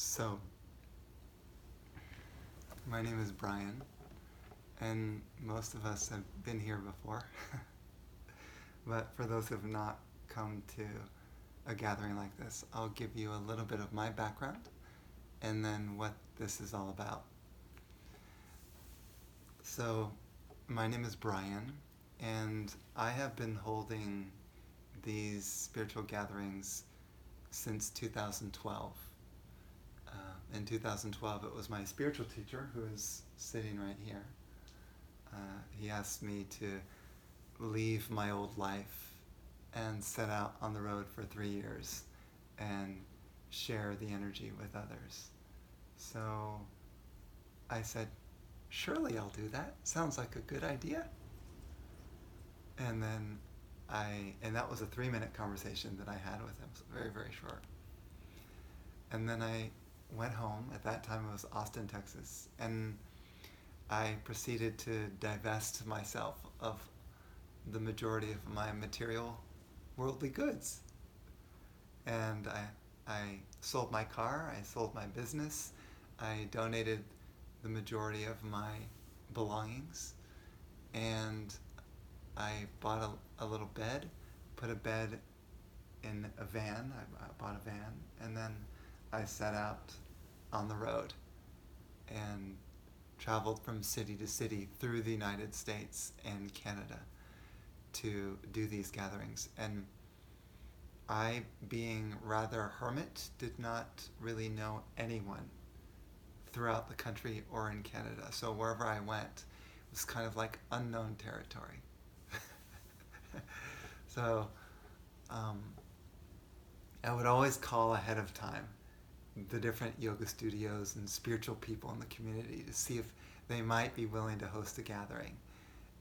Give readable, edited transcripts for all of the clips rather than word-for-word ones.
So, my name is Brian, and most of us have been here before. But for those who have not come to a gathering like this, I'll give you a little bit of my background and then what this is all about. So, my name is Brian, and I have been holding these spiritual gatherings since 2012. In 2012, it was my spiritual teacher, who is sitting right here. He asked me to leave my old life and set out on the road for 3 years and share the energy with others. So I said, surely I'll do that. Sounds like a good idea. And then and that was a 3-minute conversation that I had with him, so very, very short. And then I went home. At that time it was Austin, Texas, and I proceeded to divest myself of the majority of my material worldly goods. And I sold my car, I sold my business, I donated the majority of my belongings, and I bought a little bed, put a bed in a van. I bought a van, and then I set out on the road and traveled from city to city through the United States and Canada to do these gatherings. And I, being rather a hermit, did not really know anyone throughout the country or in Canada. So wherever I went, it was kind of like unknown territory. So I would always call ahead of time the different yoga studios and spiritual people in the community to see if they might be willing to host a gathering.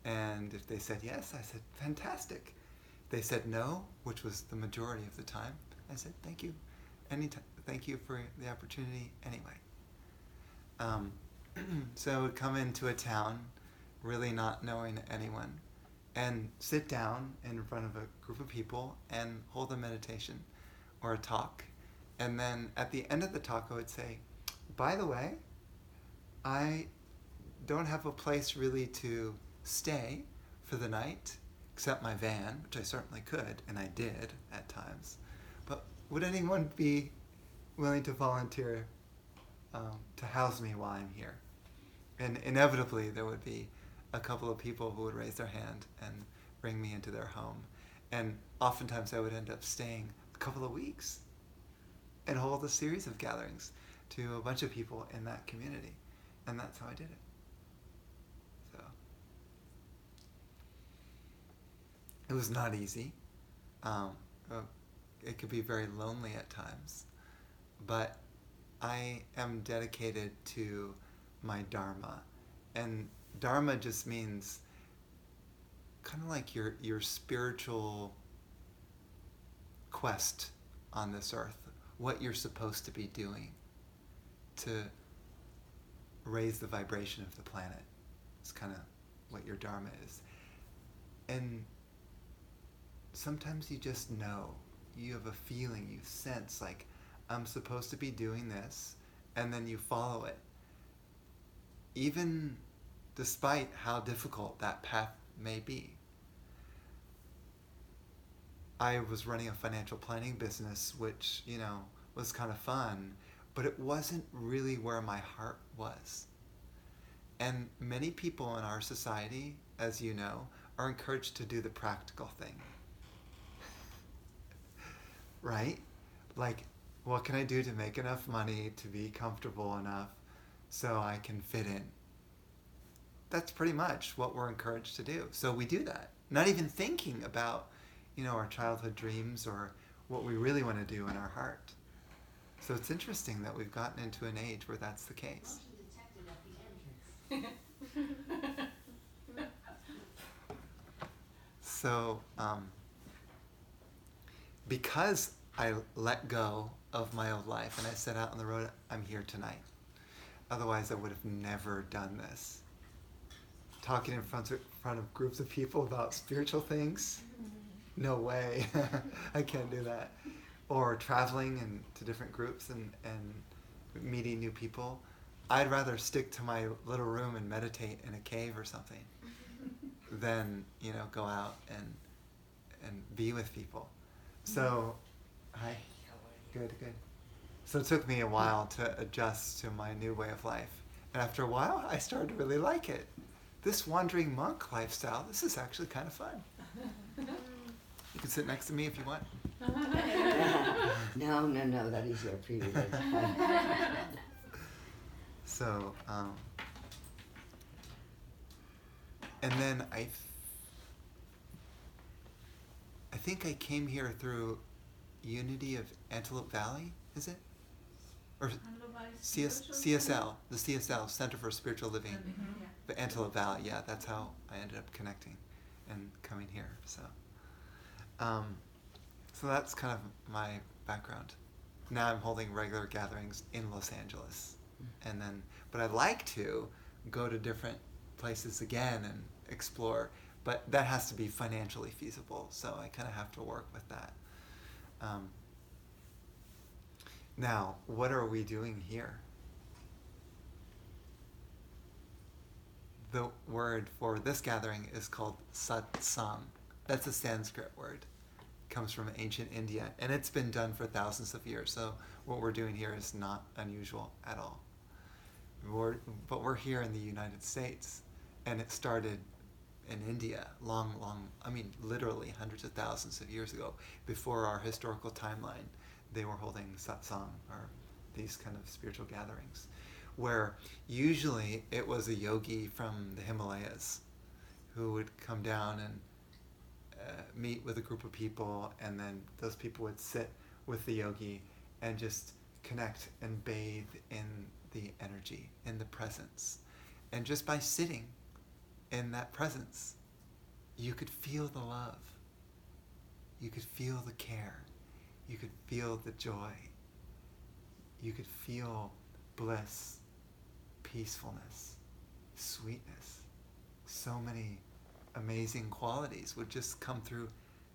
And if they said yes, I said, fantastic. If they said no, which was the majority of the time, I said, thank you. Anytime. Thank you for the opportunity anyway. So I would come into a town really not knowing anyone and sit down in front of a group of people and hold a meditation or a talk. And then at the end of the talk, I would say, by the way, I don't have a place really to stay for the night, except my van, which I certainly could, and I did at times. But would anyone be willing to volunteer to house me while I'm here? And inevitably, there would be a couple of people who would raise their hand and bring me into their home. And oftentimes, I would end up staying a couple of weeks and hold a series of gatherings to a bunch of people in that community. And that's how I did it. So it was not easy. It could be very lonely at times. But I am dedicated to my Dharma. And Dharma just means kind of like your spiritual quest on this earth, what you're supposed to be doing to raise the vibration of the planet. It's kind of what your Dharma is. And sometimes you just know, you have a feeling, you sense like, I'm supposed to be doing this, and then you follow it. Even despite how difficult that path may be. I was running a financial planning business, which, was kind of fun, but it wasn't really where my heart was. And many people in our society, as you know, are encouraged to do the practical thing. Right? Like, what can I do to make enough money to be comfortable enough so I can fit in? That's pretty much what we're encouraged to do. So we do that, not even thinking about, our childhood dreams or what we really want to do in our heart. So it's interesting that we've gotten into an age where that's the case. So, because I let go of my old life and I set out on the road, I'm here tonight. Otherwise, I would have never done this. Talking in front of groups of people about spiritual things? No way. I can't do that. Or traveling to different groups and meeting new people, I'd rather stick to my little room and meditate in a cave or something than, go out and be with people. So, hi. Good. So it took me a while to adjust to my new way of life. And after a while, I started to really like it. This wandering monk lifestyle, this is actually kind of fun. You can sit next to me if you want. No, that is your privilege. So, and then I think I came here through Unity of Antelope Valley, is it? Or CSL, the CSL, Center for Spiritual Living. The Antelope Valley, yeah, that's how I ended up connecting and coming here. So that's kind of my background. Now I'm holding regular gatherings in Los Angeles. But I'd like to go to different places again and explore, but that has to be financially feasible, so I kind of have to work with that. Now, what are we doing here? The word for this gathering is called satsang. That's a Sanskrit word. It comes from ancient India, and it's been done for thousands of years, so what we're doing here is not unusual at all. But we're here in the United States, and it started in India literally hundreds of thousands of years ago, before our historical timeline. They were holding satsang, or these kind of spiritual gatherings, where usually it was a yogi from the Himalayas who would come down and meet with a group of people, and then those people would sit with the yogi and just connect and bathe in the energy, in the presence. And just by sitting in that presence, you could feel the love. You could feel the care. You could feel the joy. You could feel bliss, peacefulness, sweetness. So many amazing qualities would just come through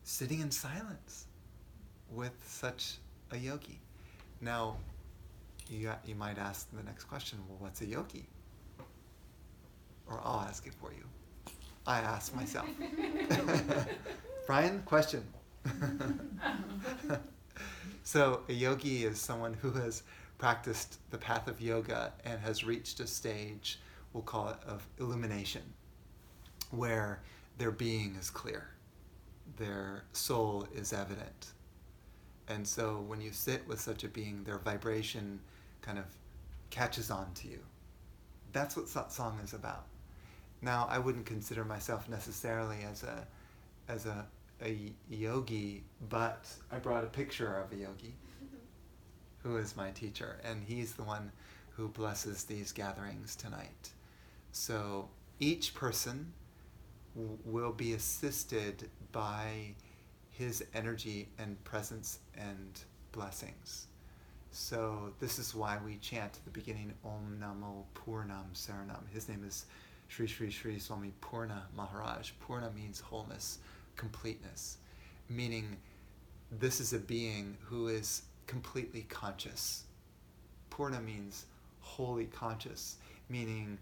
sitting in silence with such a yogi. Now, you might ask the next question, well, what's a yogi? Or I'll ask it for you. I ask myself. Brian, question. So a yogi is someone who has practiced the path of yoga and has reached a stage, we'll call it, of illumination, where their being is clear, their soul is evident. And so when you sit with such a being, their vibration kind of catches on to you. That's what satsang is about. Now, I wouldn't consider myself necessarily as a yogi, but I brought a picture of a yogi who is my teacher, and he's the one who blesses these gatherings tonight. So each person will be assisted by his energy and presence and blessings. So this is why we chant at the beginning, Om Namo Purnam Saranam. His name is Sri Sri Sri Swami Purna Maharaj. Purna means wholeness, completeness, meaning this is a being who is completely conscious. Purna means wholly conscious, meaning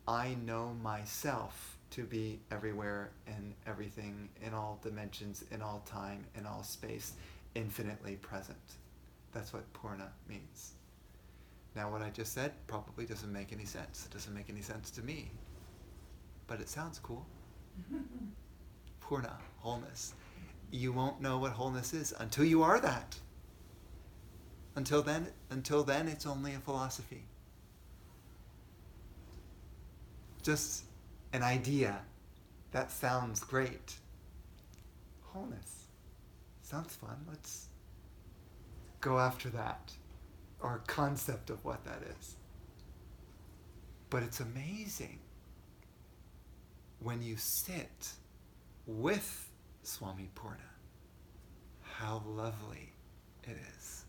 I know myself to be everywhere and everything, in all dimensions, in all time, in all space, infinitely present. That's what Purna means. Now, what I just said probably doesn't make any sense. It doesn't make any sense to me, but it sounds cool. Purna, wholeness. You won't know what wholeness is until you are that. Until then, it's only a philosophy. Just an idea. That sounds great. Wholeness. Sounds fun. Let's go after that. Or concept of what that is. But it's amazing when you sit with Swami Purna, how lovely it is.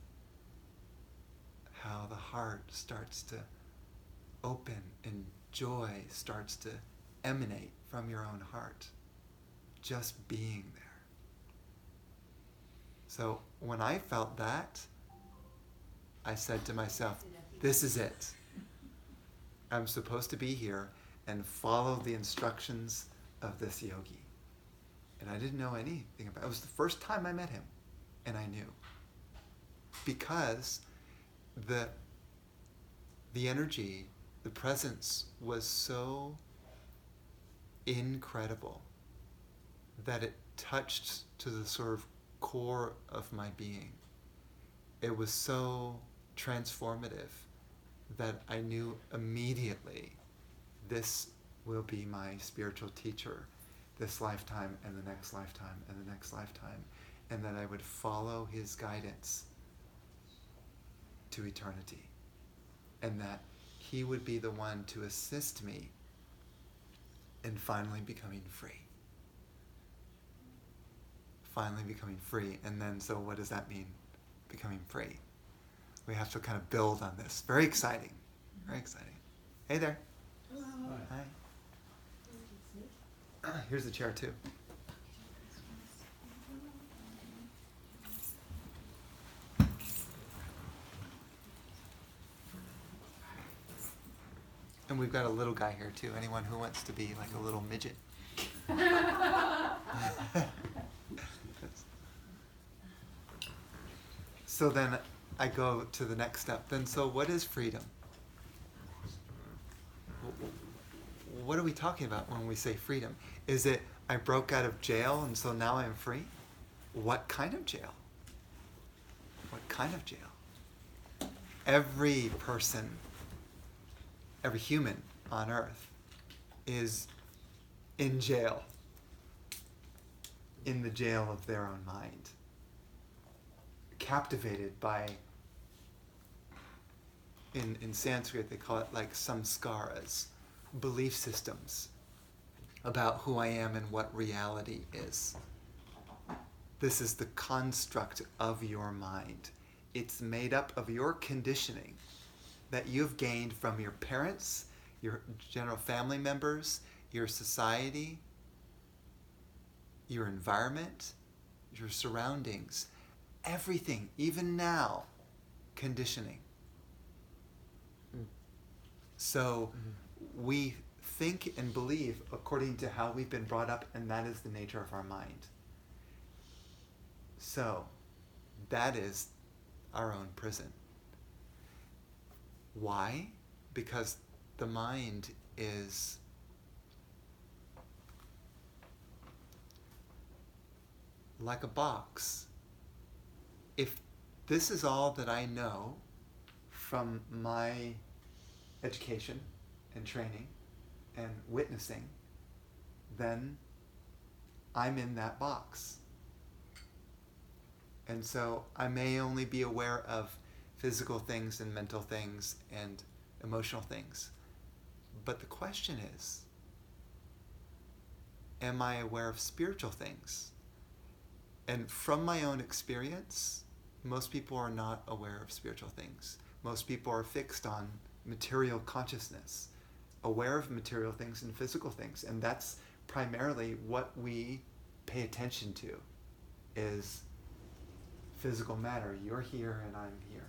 How the heart starts to open and joy starts to emanate from your own heart, just being there. So when I felt that, I said to myself, This is it. I'm supposed to be here and follow the instructions of this yogi. And I didn't know anything about it. It was the first time I met him, and I knew. Because the energy, the presence was so incredible that it touched to the sort of core of my being. It was so transformative that I knew immediately this will be my spiritual teacher this lifetime and the next lifetime and the next lifetime, and that I would follow his guidance to eternity, and that he would be the one to assist me in finally becoming free. Finally becoming free. And then, so what does that mean, becoming free? We have to kind of build on this. Very exciting. Very exciting. Hey there. Hello. Hi. Here's the chair too. And we've got a little guy here too. Anyone who wants to be like a little midget. So then I go to the next step. Then, so what is freedom? What are we talking about when we say freedom? Is it I broke out of jail and so now I'm free? What kind of jail? What kind of jail? Every person, every human on earth is in jail, in the jail of their own mind, captivated by, in Sanskrit they call it like samskaras, belief systems about who I am and what reality is. This is the construct of your mind. It's made up of your conditioning that you've gained from your parents, your general family members, your society, your environment, your surroundings, everything, even now, conditioning. So we think and believe according to how we've been brought up, and that is the nature of our mind. So that is our own prison. Why? Because the mind is like a box. If this is all that I know from my education and training and witnessing, then I'm in that box. And so I may only be aware of physical things and mental things and emotional things. But the question is, am I aware of spiritual things? And from my own experience, most people are not aware of spiritual things. Most people are fixed on material consciousness, aware of material things and physical things. And that's primarily what we pay attention to, is physical matter. You're here and I'm here.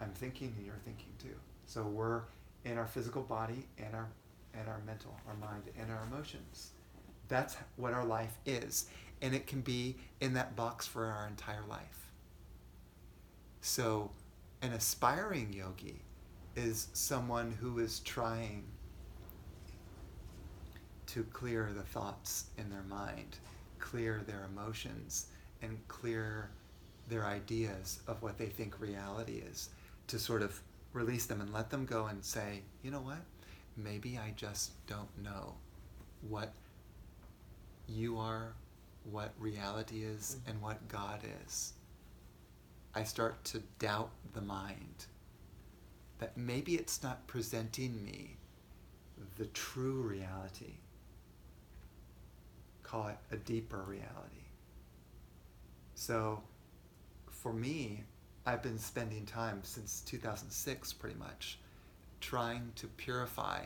I'm thinking and you're thinking too. So we're in our physical body and our mental, our mind, and our emotions. That's what our life is. And it can be in that box for our entire life. So an aspiring yogi is someone who is trying to clear the thoughts in their mind, clear their emotions, and clear their ideas of what they think reality is, to sort of release them and let them go and say, you know what? Maybe I just don't know what you are, what reality is, and what God is. I start to doubt the mind, that maybe it's not presenting me the true reality. Call it a deeper reality. So for me, I've been spending time since 2006 pretty much trying to purify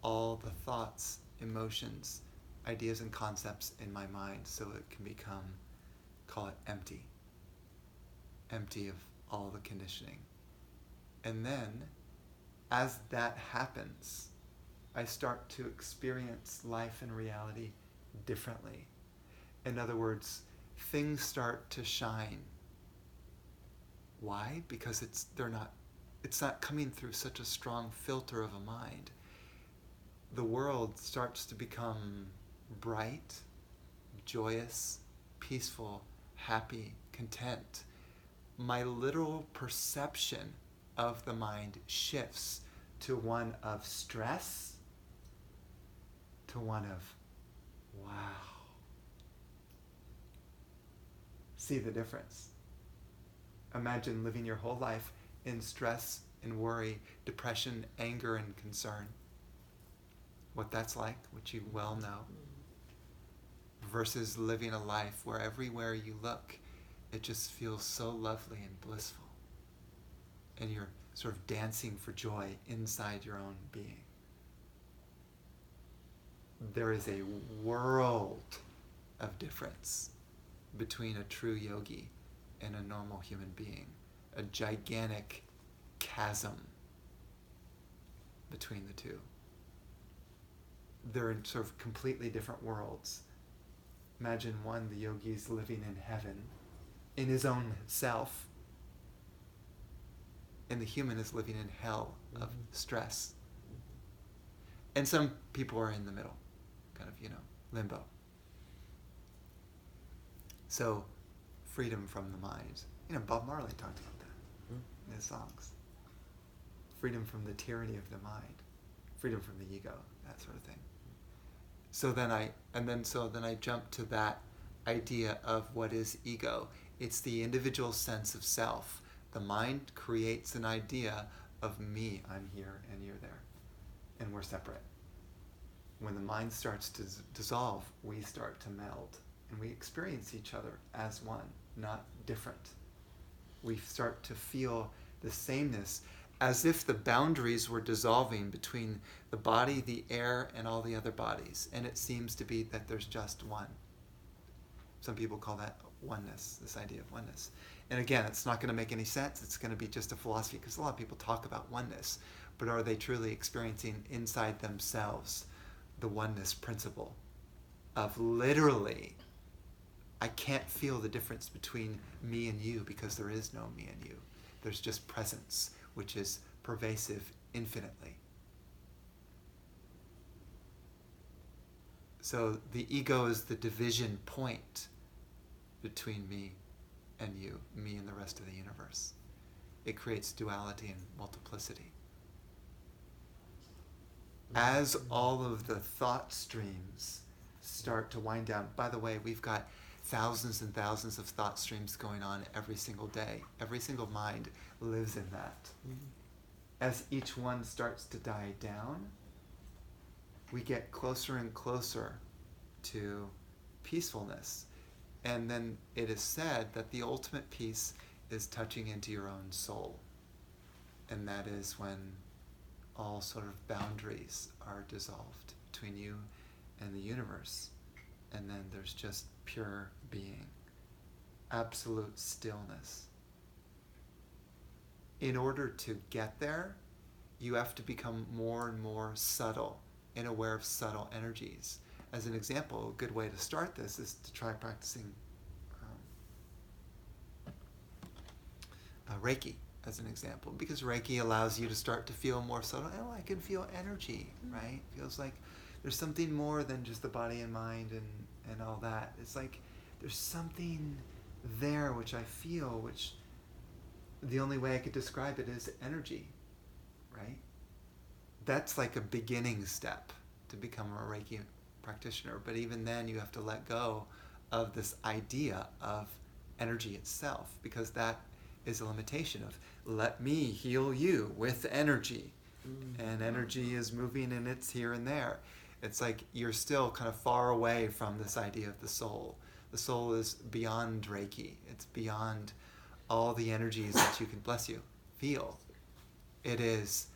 all the thoughts, emotions, ideas and concepts in my mind so it can become, call it empty of all the conditioning. And then, as that happens, I start to experience life and reality differently. In other words, things start to shine. Why? Because it's not coming through such a strong filter of a mind. The world starts to become bright, joyous, peaceful, happy, content. My literal perception of the mind shifts to one of stress, to one of wow. See the difference? Imagine living your whole life in stress and worry, depression, anger, and concern. What that's like, which you well know. Versus living a life where everywhere you look, it just feels so lovely and blissful. And you're sort of dancing for joy inside your own being. There is a world of difference between a true yogi and a normal human being. A gigantic chasm between the two. They're in sort of completely different worlds. Imagine one, the yogi's living in heaven, in his own self, and the human is living in hell of stress. And some people are in the middle, kind of, limbo. So, freedom from the mind. Bob Marley talked about that in his songs. Freedom from the tyranny of the mind. Freedom from the ego, that sort of thing. So then I jump to that idea of what is ego. It's the individual sense of self. The mind creates an idea of me, I'm here and you're there. And we're separate. When the mind starts to dissolve, we start to meld. And we experience each other as one, not different. We start to feel the sameness, as if the boundaries were dissolving between the body, the air, and all the other bodies. And it seems to be that there's just one. Some people call that oneness, this idea of oneness. And again, it's not going to make any sense. It's going to be just a philosophy, because a lot of people talk about oneness. But are they truly experiencing inside themselves the oneness principle of literally, I can't feel the difference between me and you because there is no me and you. There's just presence, which is pervasive infinitely. So the ego is the division point between me and you, me and the rest of the universe. It creates duality and multiplicity. As all of the thought streams start to wind down, by the way, we've got thousands and thousands of thought streams going on every single day. Every single mind lives in that. As each one starts to die down, we get closer and closer to peacefulness. And then it is said that the ultimate peace is touching into your own soul. And that is when all sort of boundaries are dissolved between you and the universe. And then there's just pure being, absolute stillness. In order to get there, you have to become more and more subtle and aware of subtle energies. As an example, a good way to start this is to try practicing Reiki, as an example, because Reiki allows you to start to feel more subtle. Oh, I can feel energy, right? Feels like there's something more than just the body and mind and all that. It's like there's something there which I feel, which the only way I could describe it is energy, right? That's like a beginning step to become a Reiki practitioner. But even then, you have to let go of this idea of energy itself, because that is a limitation of let me heal you with energy. And energy is moving and it's here and there. It's like you're still kind of far away from this idea of the soul. The soul is beyond Reiki. It's beyond all the energies that you can, bless you, feel. It is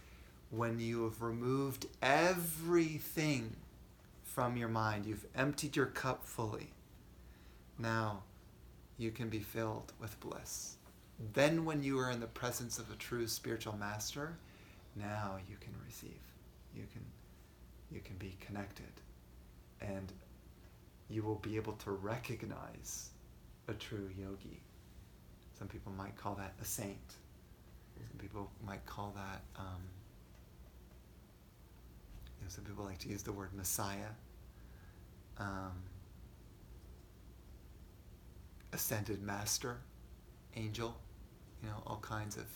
when you have removed everything from your mind. You've emptied your cup fully. Now you can be filled with bliss. Then when you are in the presence of a true spiritual master, now you can receive. You can be connected. And you will be able to recognize a true yogi. Some people might call that a saint. Some people might call that, some people like to use the word Messiah, ascended master, angel, all kinds of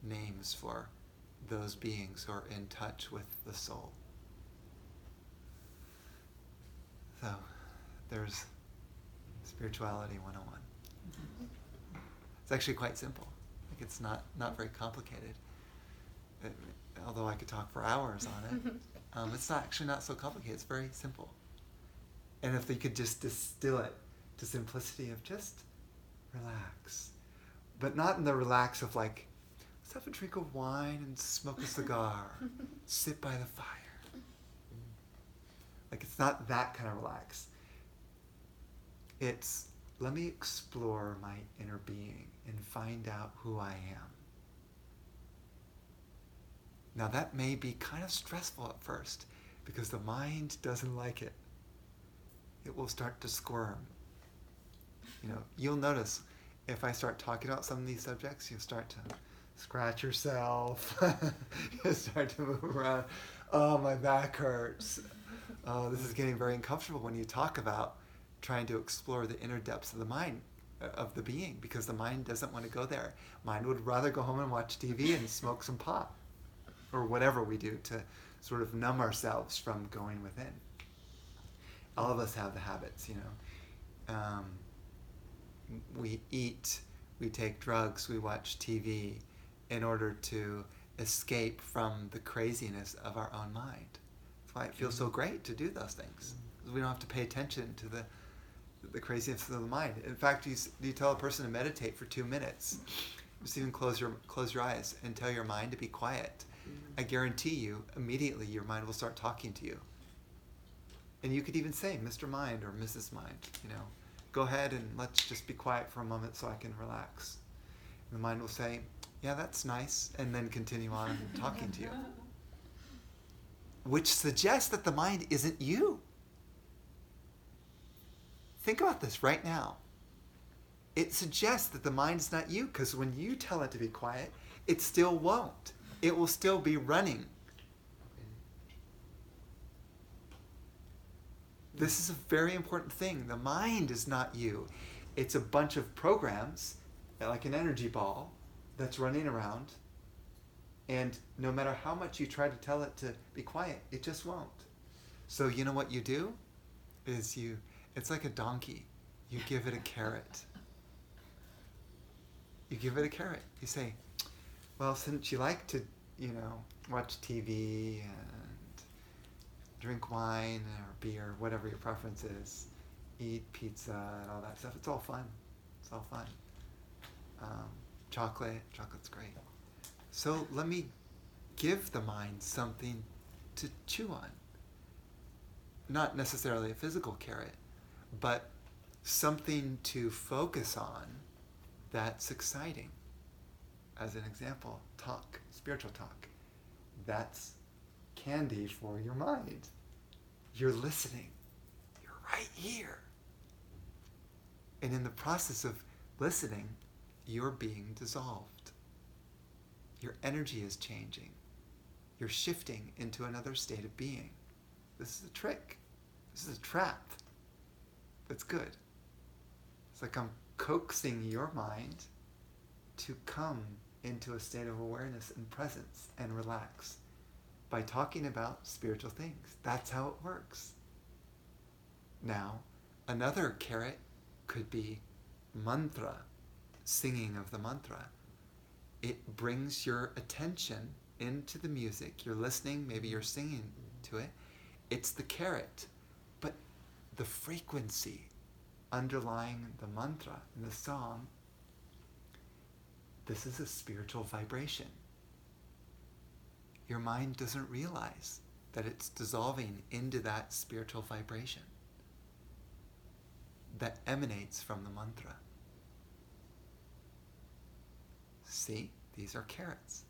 names for those beings who are in touch with the soul. So there's Spirituality 101. It's actually quite simple. Like, it's not very complicated. Although I could talk for hours on it. It's actually not so complicated. It's very simple. And if you could just distill it to simplicity of just relax. But not in the relax of like, let's have a drink of wine and smoke a cigar, sit by the fire. Like, it's not that kind of relax. It's, let me explore my inner being and find out who I am. Now that may be kind of stressful at first because the mind doesn't like it. It will start to squirm. You'll notice if I start talking about some of these subjects, you'll start to scratch yourself. You'll start to move around. Oh, my back hurts. Oh, this is getting very uncomfortable when you talk about trying to explore the inner depths of the mind, of the being, because the mind doesn't want to go there. Mind would rather go home and watch TV and smoke some pot, or whatever we do to sort of numb ourselves from going within. All of us have the habits, we eat, we take drugs, we watch TV in order to escape from the craziness of our own mind. That's why it feels so great to do those things. We don't have to pay attention to the craziness of the mind. In fact, you tell a person to meditate for 2 minutes. Just even close your eyes and tell your mind to be quiet. I guarantee you, immediately your mind will start talking to you. And you could even say, Mr. Mind or Mrs. Mind, go ahead and let's just be quiet for a moment so I can relax. And the mind will say, yeah, that's nice, and then continue on talking to you. Which suggests that the mind isn't you. Think about this right now. It suggests that the mind is not you, because when you tell it to be quiet, it still won't. It will still be running. This is a very important thing. The mind is not you. It's a bunch of programs, like an energy ball, that's running around. And no matter how much you try to tell it to be quiet, it just won't. So you know what you do? It's like a donkey. You give it a carrot. You give it a carrot. You say, well, since you like to, watch TV and drink wine or beer, whatever your preference is, eat pizza and all that stuff, it's all fun. It's all fun. Chocolate's great. So let me give the mind something to chew on. Not necessarily a physical carrot, but something to focus on that's exciting. As an example, spiritual talk. That's candy for your mind. You're listening. You're right here. And in the process of listening, you're being dissolved. Your energy is changing. You're shifting into another state of being. This is a trick. This is a trap. That's good. It's like I'm coaxing your mind to come into a state of awareness and presence and relax by talking about spiritual things. That's how it works. Now, another carrot could be mantra, singing of the mantra. It brings your attention into the music. You're listening, maybe you're singing to it. It's the carrot. But the frequency underlying the mantra in the song, this is a spiritual vibration. Your mind doesn't realize that it's dissolving into that spiritual vibration that emanates from the mantra. See, these are carrots.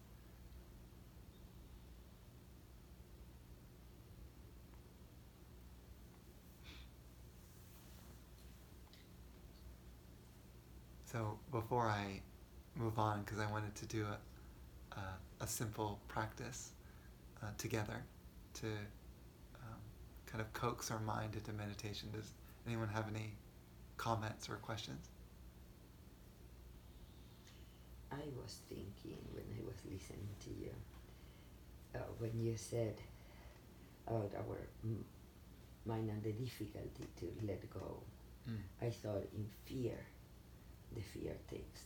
So before I move on, because I wanted to do a simple practice together to kind of coax our mind into meditation. Does anyone have any comments or questions? I was thinking when I was listening to you, when you said about our mind and the difficulty to let go, I thought in fear, the fear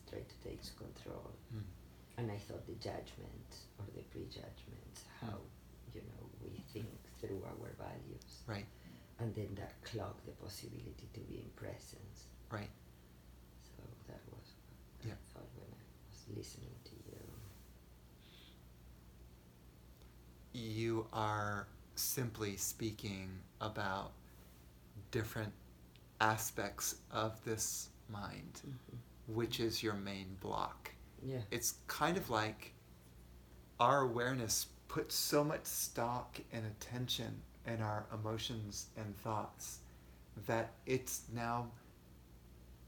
try to take control. And I thought the judgment or the prejudgment, how, we think through our values. Right. And then that clog the possibility to be in presence. Right. So that was what I thought when I was listening to you. You are simply speaking about different aspects of this mind, which is your main block. Yeah. It's kind of like our awareness puts so much stock and attention in our emotions and thoughts that it's now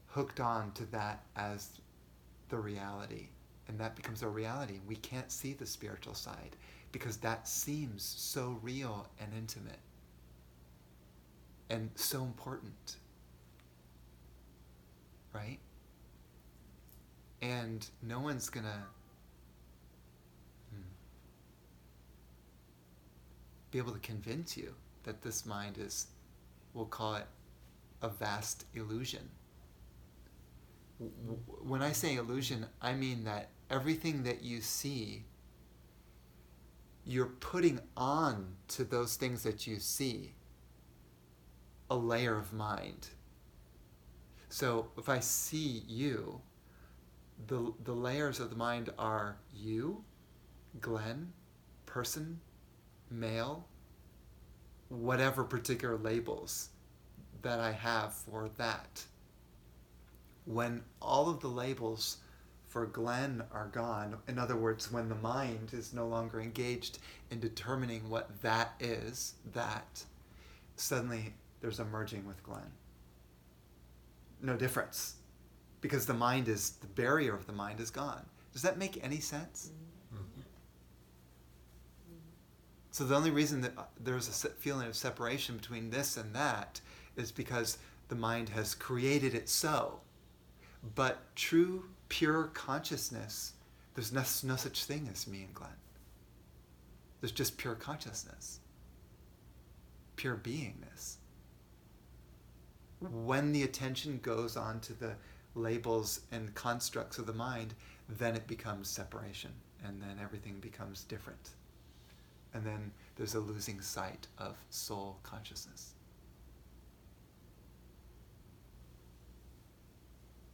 hooked on to that as the reality. And that becomes our reality. We can't see the spiritual side because that seems so real and intimate and so important. Right? And no one's gonna be able to convince you that this mind is, we'll call it, a vast illusion. When I say illusion, I mean that everything that you see, you're putting on to those things that you see a layer of mind. So if I see you, the layers of the mind are you, Glenn, person, male, whatever particular labels that I have for that. When all of the labels for Glenn are gone, in other words, when the mind is no longer engaged in determining what that is, that, suddenly there's a merging with Glenn. No difference. Because the barrier of the mind is gone. Does that make any sense? Mm-hmm. So the only reason that there's a feeling of separation between this and that is because the mind has created it so. But true, pure consciousness, there's no such thing as me and Glenn. There's just pure consciousness. Pure beingness. When the attention goes on to the labels and constructs of the mind, then it becomes separation, and then everything becomes different. And then there's a losing sight of soul consciousness.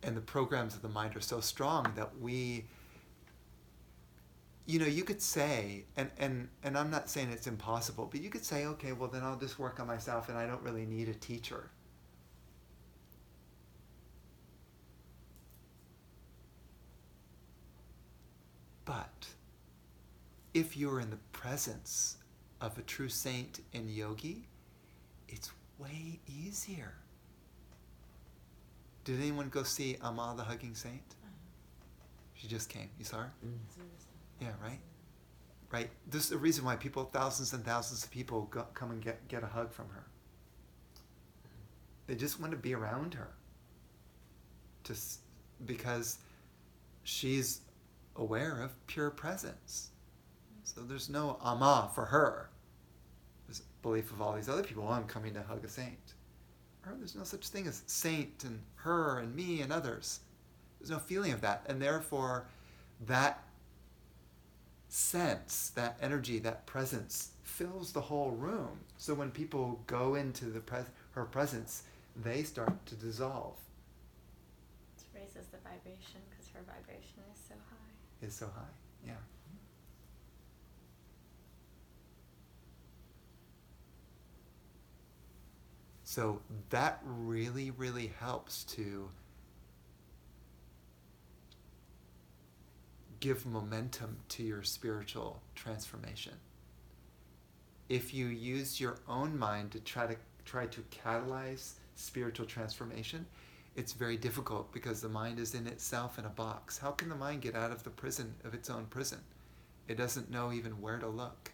And the programs of the mind are so strong that we, you could say, and I'm not saying it's impossible, but you could say, okay, well then I'll just work on myself and I don't really need a teacher. But if you're in the presence of a true saint and yogi, it's way easier. Did anyone go see Amma the Hugging Saint? She just came. You saw her? Yeah, right? Right? This is the reason why thousands and thousands of people come and get a hug from her. They just want to be around her. Just because she's aware of pure presence. So there's no Amma for her. There's belief of all these other people, I'm coming to hug a saint. There's no such thing as saint and her and me and others. There's no feeling of that. And therefore, that sense, that energy, that presence fills the whole room. So when people go into her presence, they start to dissolve. It raises the vibration because her vibration is so high. Is so high, yeah. So that really, really helps to give momentum to your spiritual transformation. If you use your own mind to try to catalyze spiritual transformation, it's very difficult because the mind is in itself in a box. How can the mind get out of the prison of its own prison? It doesn't know even where to look.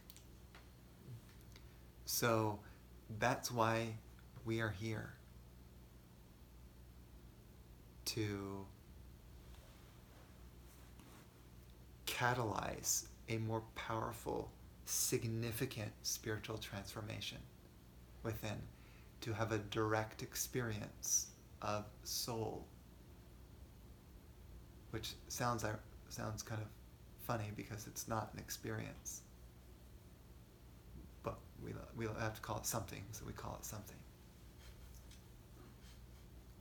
So that's why we are here, to catalyze a more powerful, significant spiritual transformation within, to have a direct experience of soul, which sounds kind of funny because it's not an experience, but we have to call it something, so we call it something.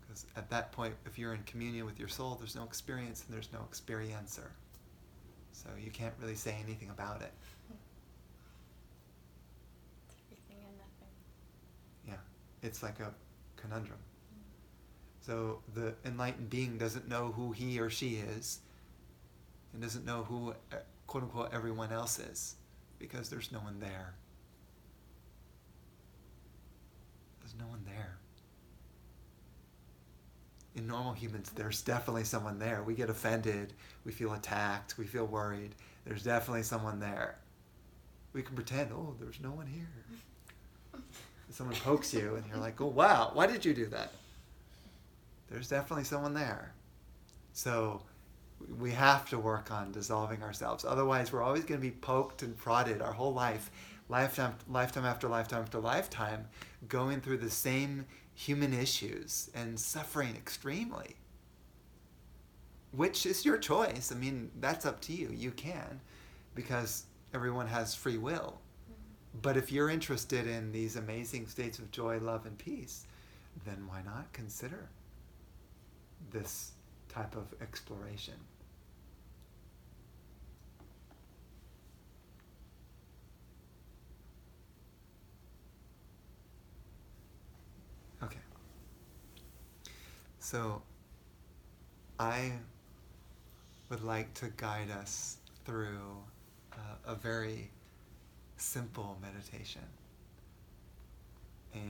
Because at that point, if you're in communion with your soul, there's no experience and there's no experiencer. So you can't really say anything about it. It's everything and nothing. Yeah, it's like a conundrum. So the enlightened being doesn't know who he or she is, and doesn't know who, quote unquote, everyone else is, because there's no one there. There's no one there. In normal humans, there's definitely someone there. We get offended, we feel attacked, we feel worried. There's definitely someone there. We can pretend, oh, there's no one here. Someone pokes you and you're like, oh wow, why did you do that? There's definitely someone there. So we have to work on dissolving ourselves. Otherwise, we're always going to be poked and prodded our whole life, lifetime after lifetime after lifetime, going through the same human issues and suffering extremely. Which is your choice. I mean, that's up to you. You can, because everyone has free will. But if you're interested in these amazing states of joy, love, and peace, then why not consider this type of exploration? Okay. So I would like to guide us through a very simple meditation. And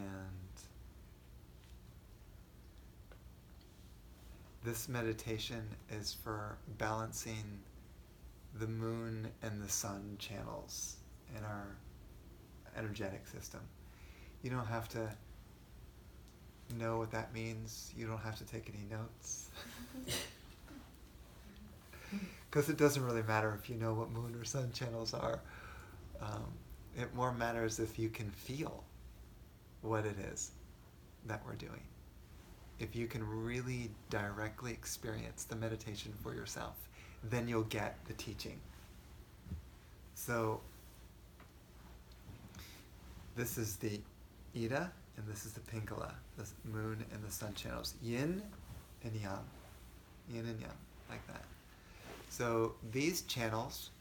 this meditation is for balancing the moon and the sun channels in our energetic system. You don't have to know what that means. You don't have to take any notes. Because it doesn't really matter if you know what moon or sun channels are. It more matters if you can feel what it is that we're doing. If you can really directly experience the meditation for yourself, then you'll get the teaching. So this is the Ida and this is the Pingala, the moon and the sun channels. Yin and yang. Yin and yang, like that. So these channels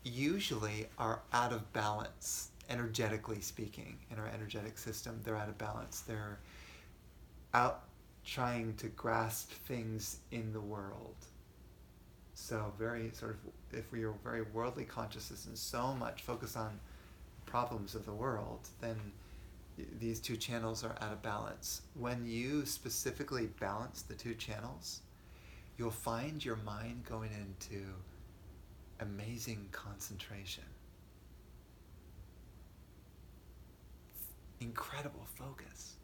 usually are out of balance, energetically speaking. In our energetic system, they're out of balance. They're out trying to grasp things in the world. So very sort of, if we are very worldly consciousness and so much focus on problems of the world, then these two channels are out of balance. When you specifically balance the two channels, you'll find your mind going into amazing concentration, incredible focus.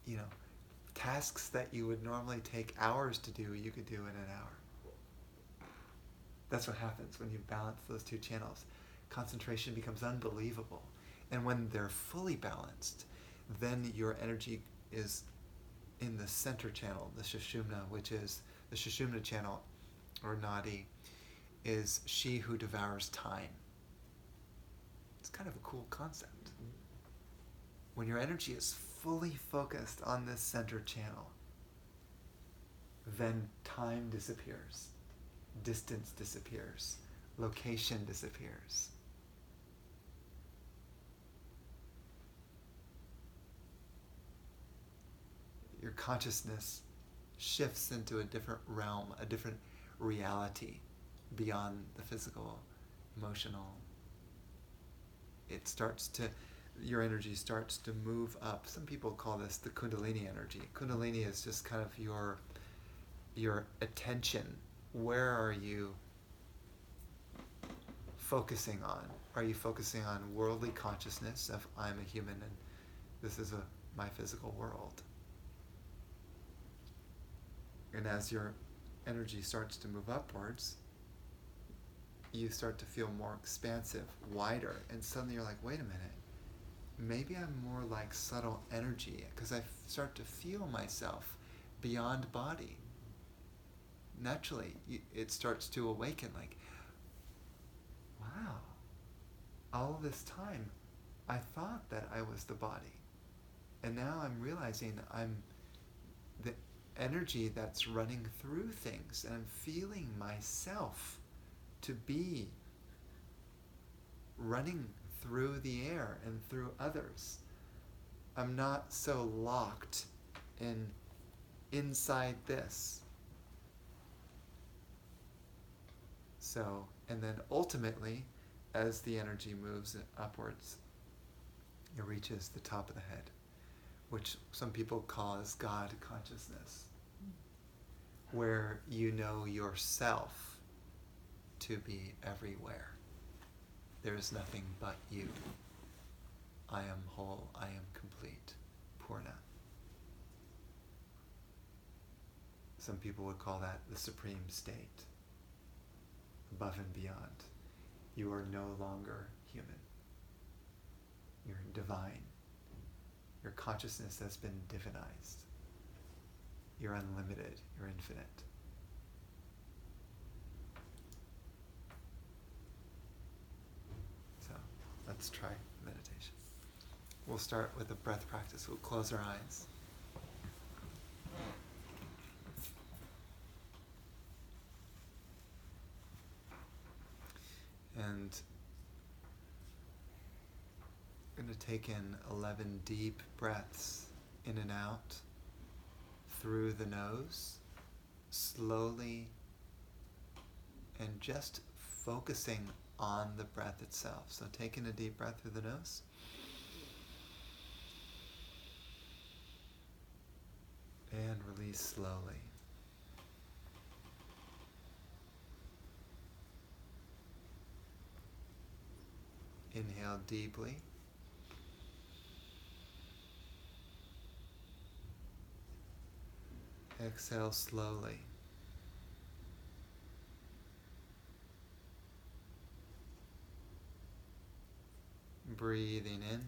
You know, tasks that you would normally take hours to do, you could do in an hour. That's what happens when you balance those two channels. Concentration becomes unbelievable. And when they're fully balanced, then your energy is in the center channel, the Sushumna, which is the Sushumna channel, or Nadi, is she who devours time. It's kind of a cool concept. When your energy is fully focused on this center channel, then time disappears, distance disappears, location disappears. Your consciousness shifts into a different realm, a different reality beyond the physical, emotional. Your energy starts to move up. Some people call this the Kundalini energy. Kundalini is just kind of your attention. Where are you focusing on? Are you focusing on worldly consciousness of I'm a human and this is my physical world? And as your energy starts to move upwards, you start to feel more expansive, wider, and suddenly you're like, wait a minute, maybe I'm more like subtle energy, because I start to feel myself beyond body. Naturally, it starts to awaken, like, wow, all this time I thought that I was the body, and now I'm realizing I'm the energy that's running through things, and I'm feeling myself to be running through the air and through others. I'm not so locked inside this. So, and then ultimately, as the energy moves upwards, it reaches the top of the head, which some people call as God consciousness, where you know yourself to be everywhere. There is nothing but you. I am whole, I am complete. Purna. Some people would call that the supreme state, above and beyond. You are no longer human. You're divine. Your consciousness has been divinized. You're unlimited, you're infinite. So let's try meditation. We'll start with a breath practice. We'll close our eyes. And I'm going to take in 11 deep breaths in and out through the nose, slowly, and just focusing on the breath itself. So take in a deep breath through the nose. And release slowly. Inhale deeply. Exhale slowly. Breathing in.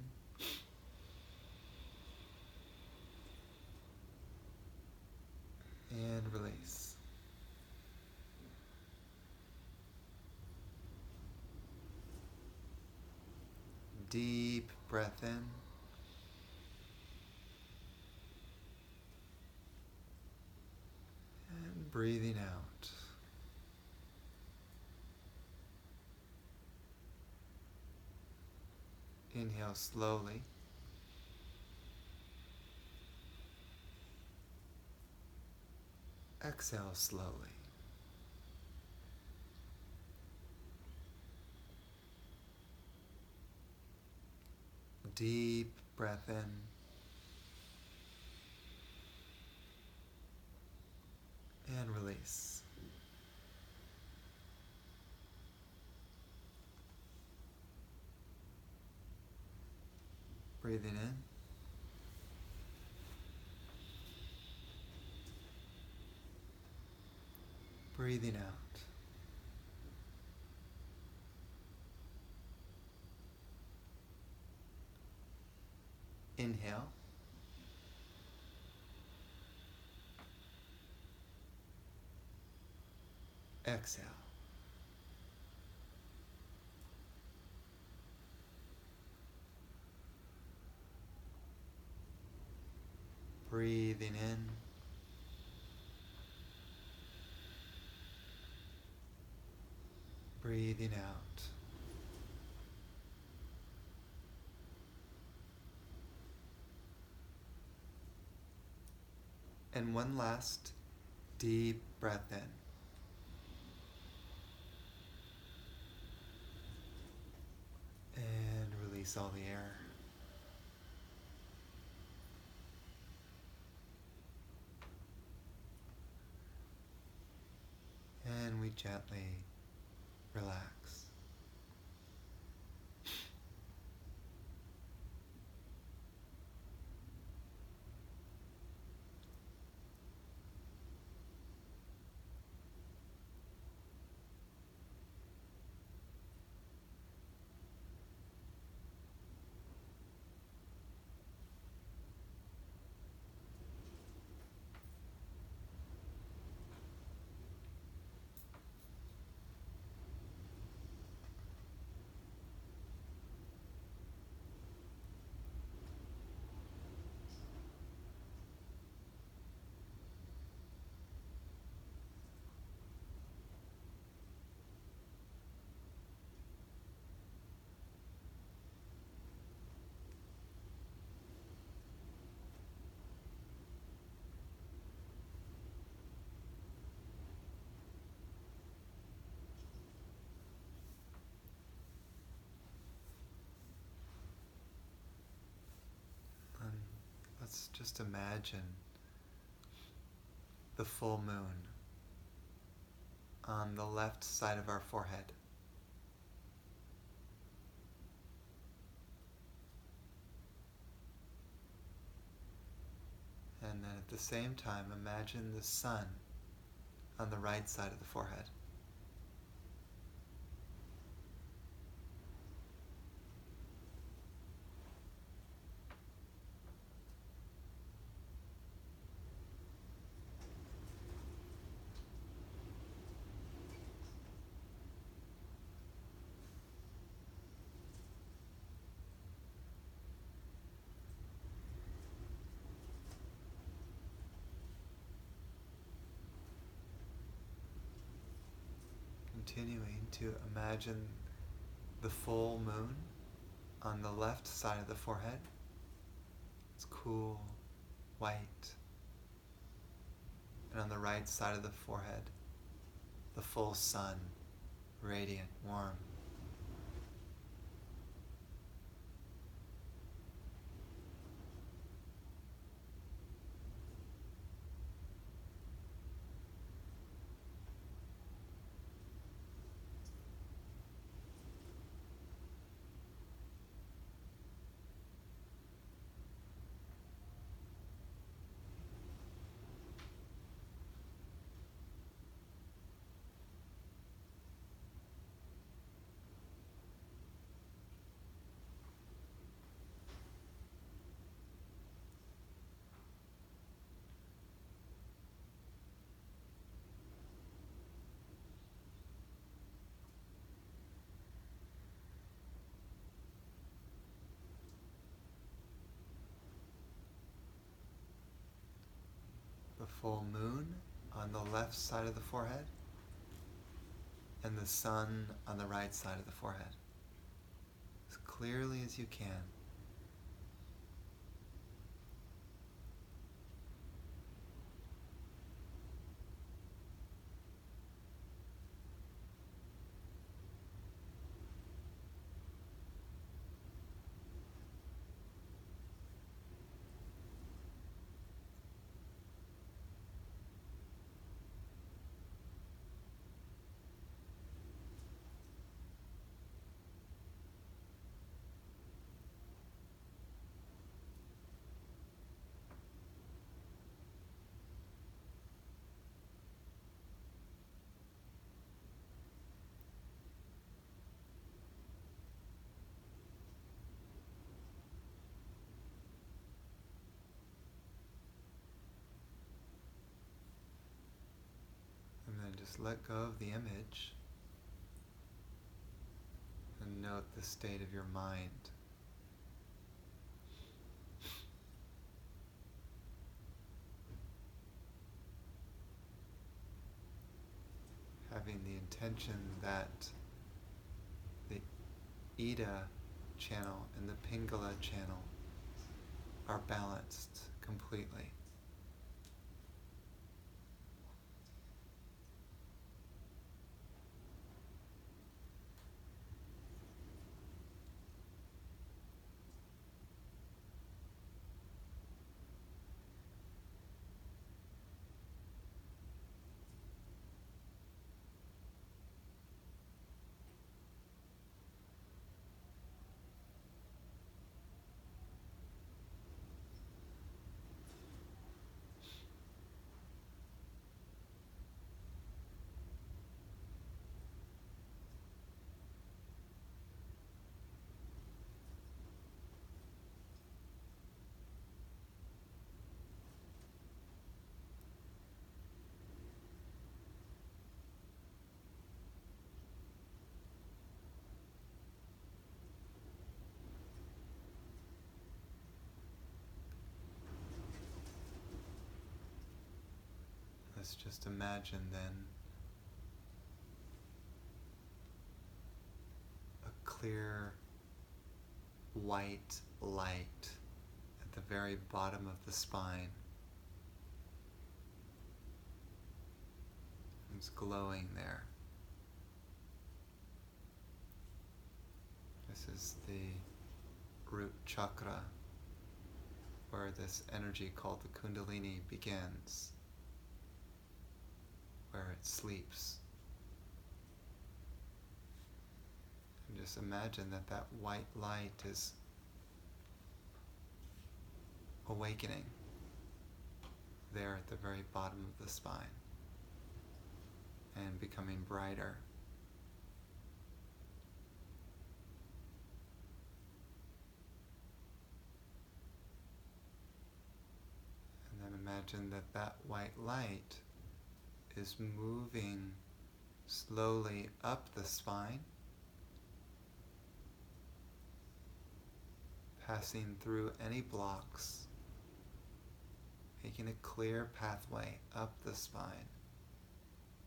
And release. Deep breath in. And breathing out. Inhale slowly. Exhale slowly. Deep breath in. And release. Breathing in. Breathing out. Inhale. Exhale. Breathing in. Breathing out. And one last deep breath in. release all the air. And we gently relax. And let's just imagine the full moon on the left side of our forehead. And then at the same time, imagine the sun on the right side of the forehead. Continuing to imagine the full moon on the left side of the forehead. It's cool, white. And on the right side of the forehead, the full sun, radiant, warm. The full moon on the left side of the forehead, and the sun on the right side of the forehead. As clearly as you can. And then just let go of the image and note the state of your mind. Having the intention that the Ida channel and the Pingala channel are balanced completely. is just imagine then a clear white light at the very bottom of the spine. It's glowing there. This is the root chakra, where this energy called the Kundalini begins, where it sleeps. And just imagine that that white light is awakening there at the very bottom of the spine and becoming brighter. And then imagine that that white light is moving slowly up the spine, passing through any blocks, making a clear pathway up the spine.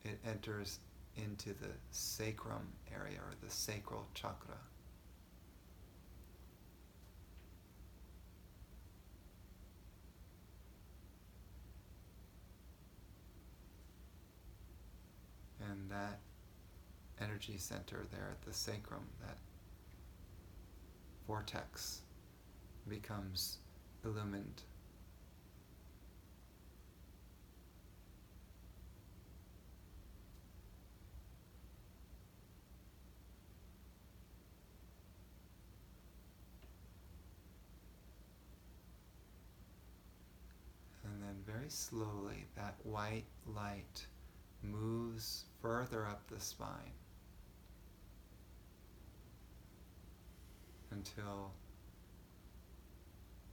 It enters into the sacrum area, or the sacral chakra. And that energy center there at the sacrum, that vortex, becomes illumined. And then very slowly that white light moves further up the spine until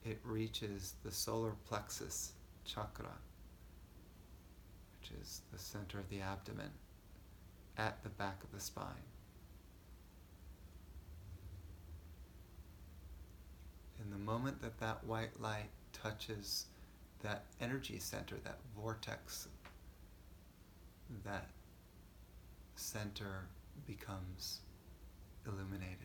it reaches the solar plexus chakra, which is the center of the abdomen, at the back of the spine. In the moment that that white light touches that energy center, that vortex, that center becomes illuminated.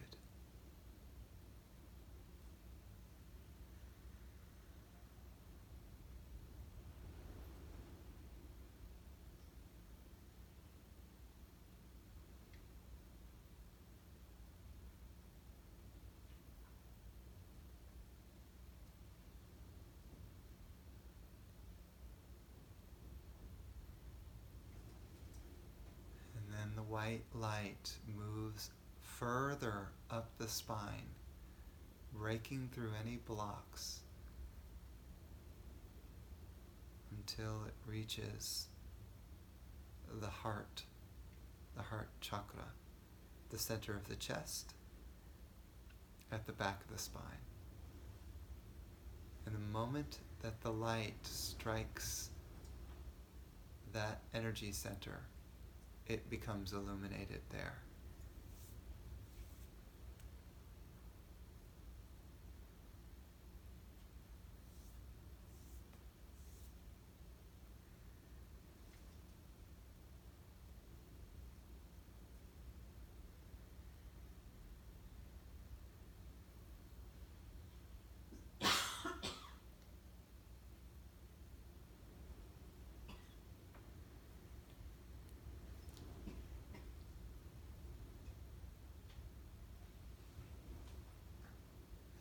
And the white light moves further up the spine, breaking through any blocks until it reaches the heart chakra, the center of the chest, at the back of the spine. And the moment that the light strikes that energy center, it becomes illuminated there.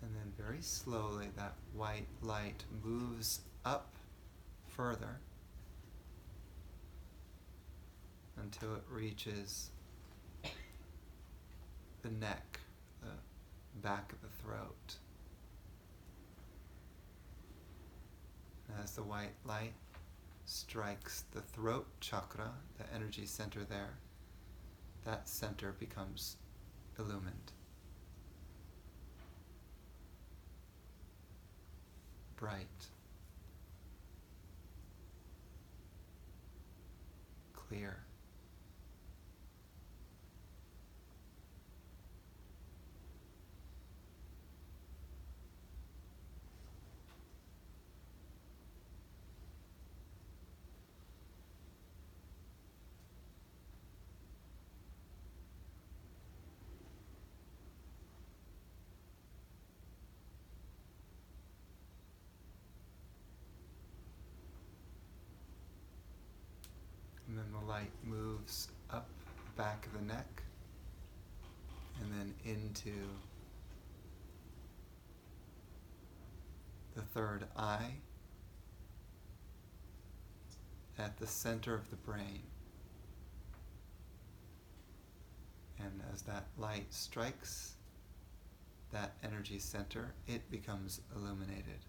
And then very slowly that white light moves up further until it reaches the neck, the back of the throat. And as the white light strikes the throat chakra, the energy center there, that center becomes illumined. Bright, clear. light moves up the back of the neck and then into the third eye at the center of the brain. And as that light strikes that energy center, it becomes illuminated.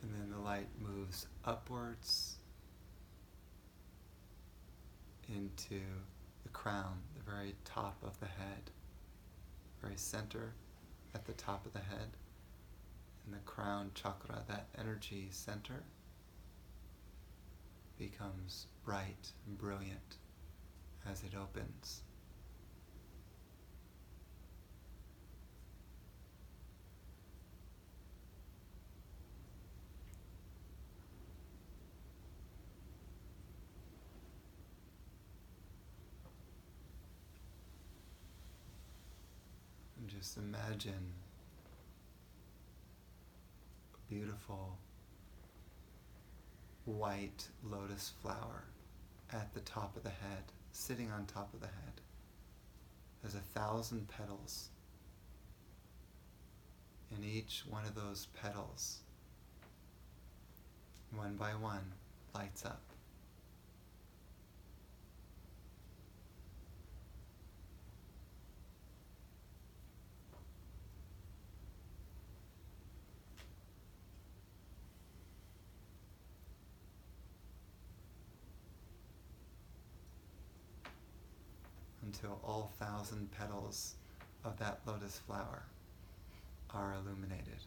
And then the light moves upwards into the crown, the very top of the head, very center at the top of the head. And the crown chakra, that energy center, becomes bright and brilliant as it opens. And just imagine a beautiful white lotus flower at the top of the head, sitting on top of the head. There's 1,000 petals, and each one of those petals, one by one, lights up. Until all 1,000 petals of that lotus flower are illuminated.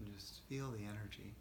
And just feel the energy.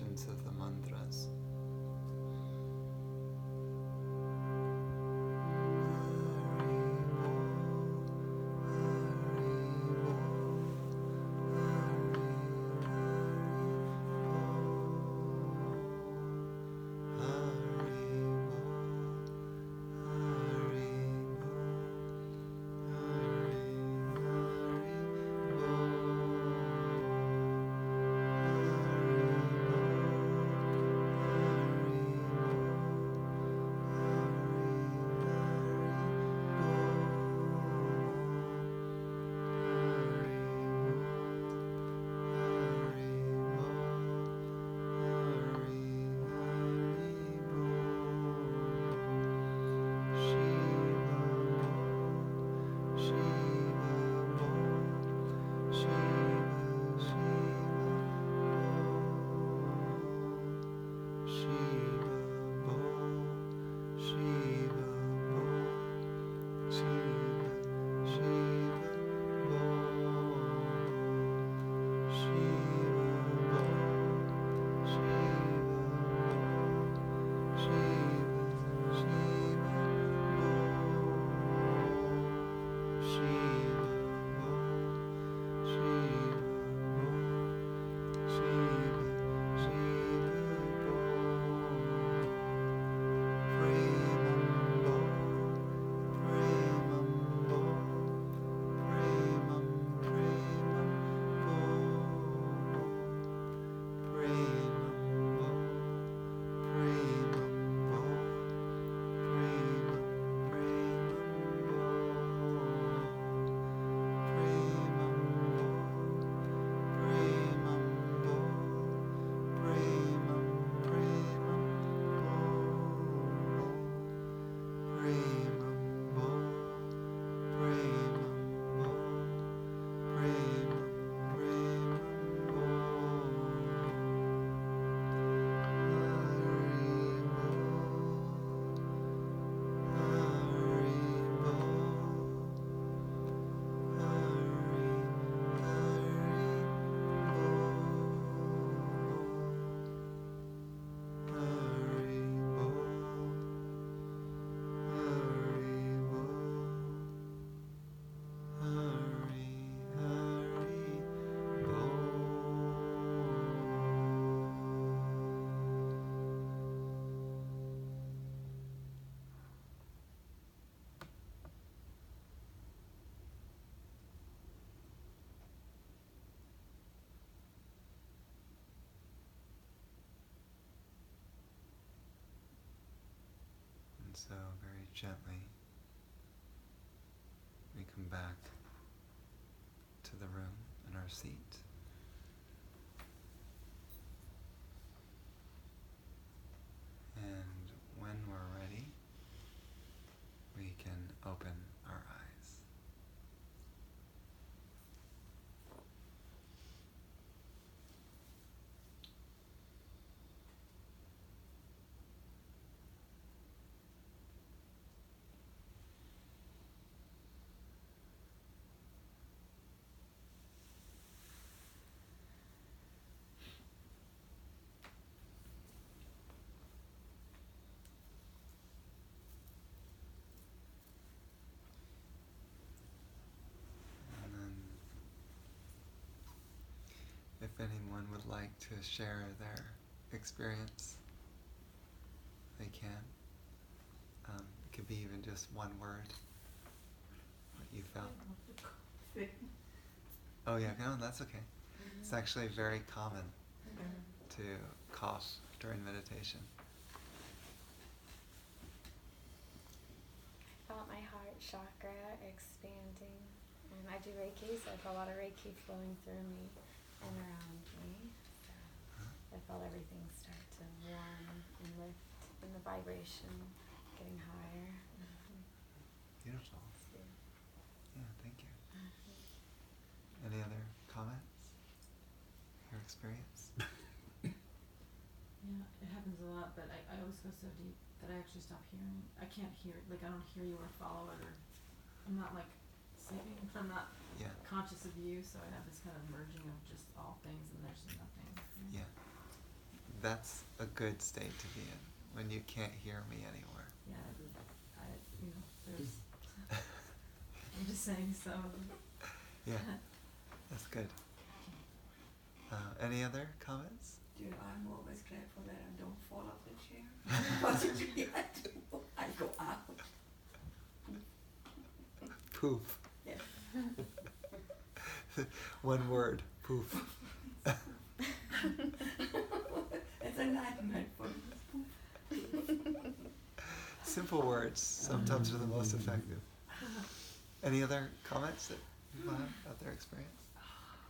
repetitions of the mantras. And so very gently we come back to the room and our seat. And when we're ready, we can open our eyes. And then if anyone would like to share their experience, they can. It could be even just one word, what you felt. Oh yeah, no, that's okay. It's actually very common to cough during meditation. Felt my heart chakra expanding, and I do Reiki, so I felt a lot of Reiki flowing through me and around me. So I felt everything start to warm and lift, and the vibration getting higher. Beautiful. Yeah, thank you. Any other comments? Your experience? Yeah, it happens a lot, but I always go so deep that I actually stop hearing. I can't hear, like I don't hear you or follow it, or I'm not like sleeping, I'm not conscious of you, so I have this kind of merging of just all things and there's nothing. Yeah. that's a good state to be in, when you can't hear me anywhere. Yeah, there's, I'm just saying so. Yeah, that's good. Any other comments? I'm always careful that I don't fall off the chair. Possibly I go out. Poof. Yeah. One word, poof. It's a nightmare for me. Simple words sometimes are the most effective. Any other comments that people have about their experience?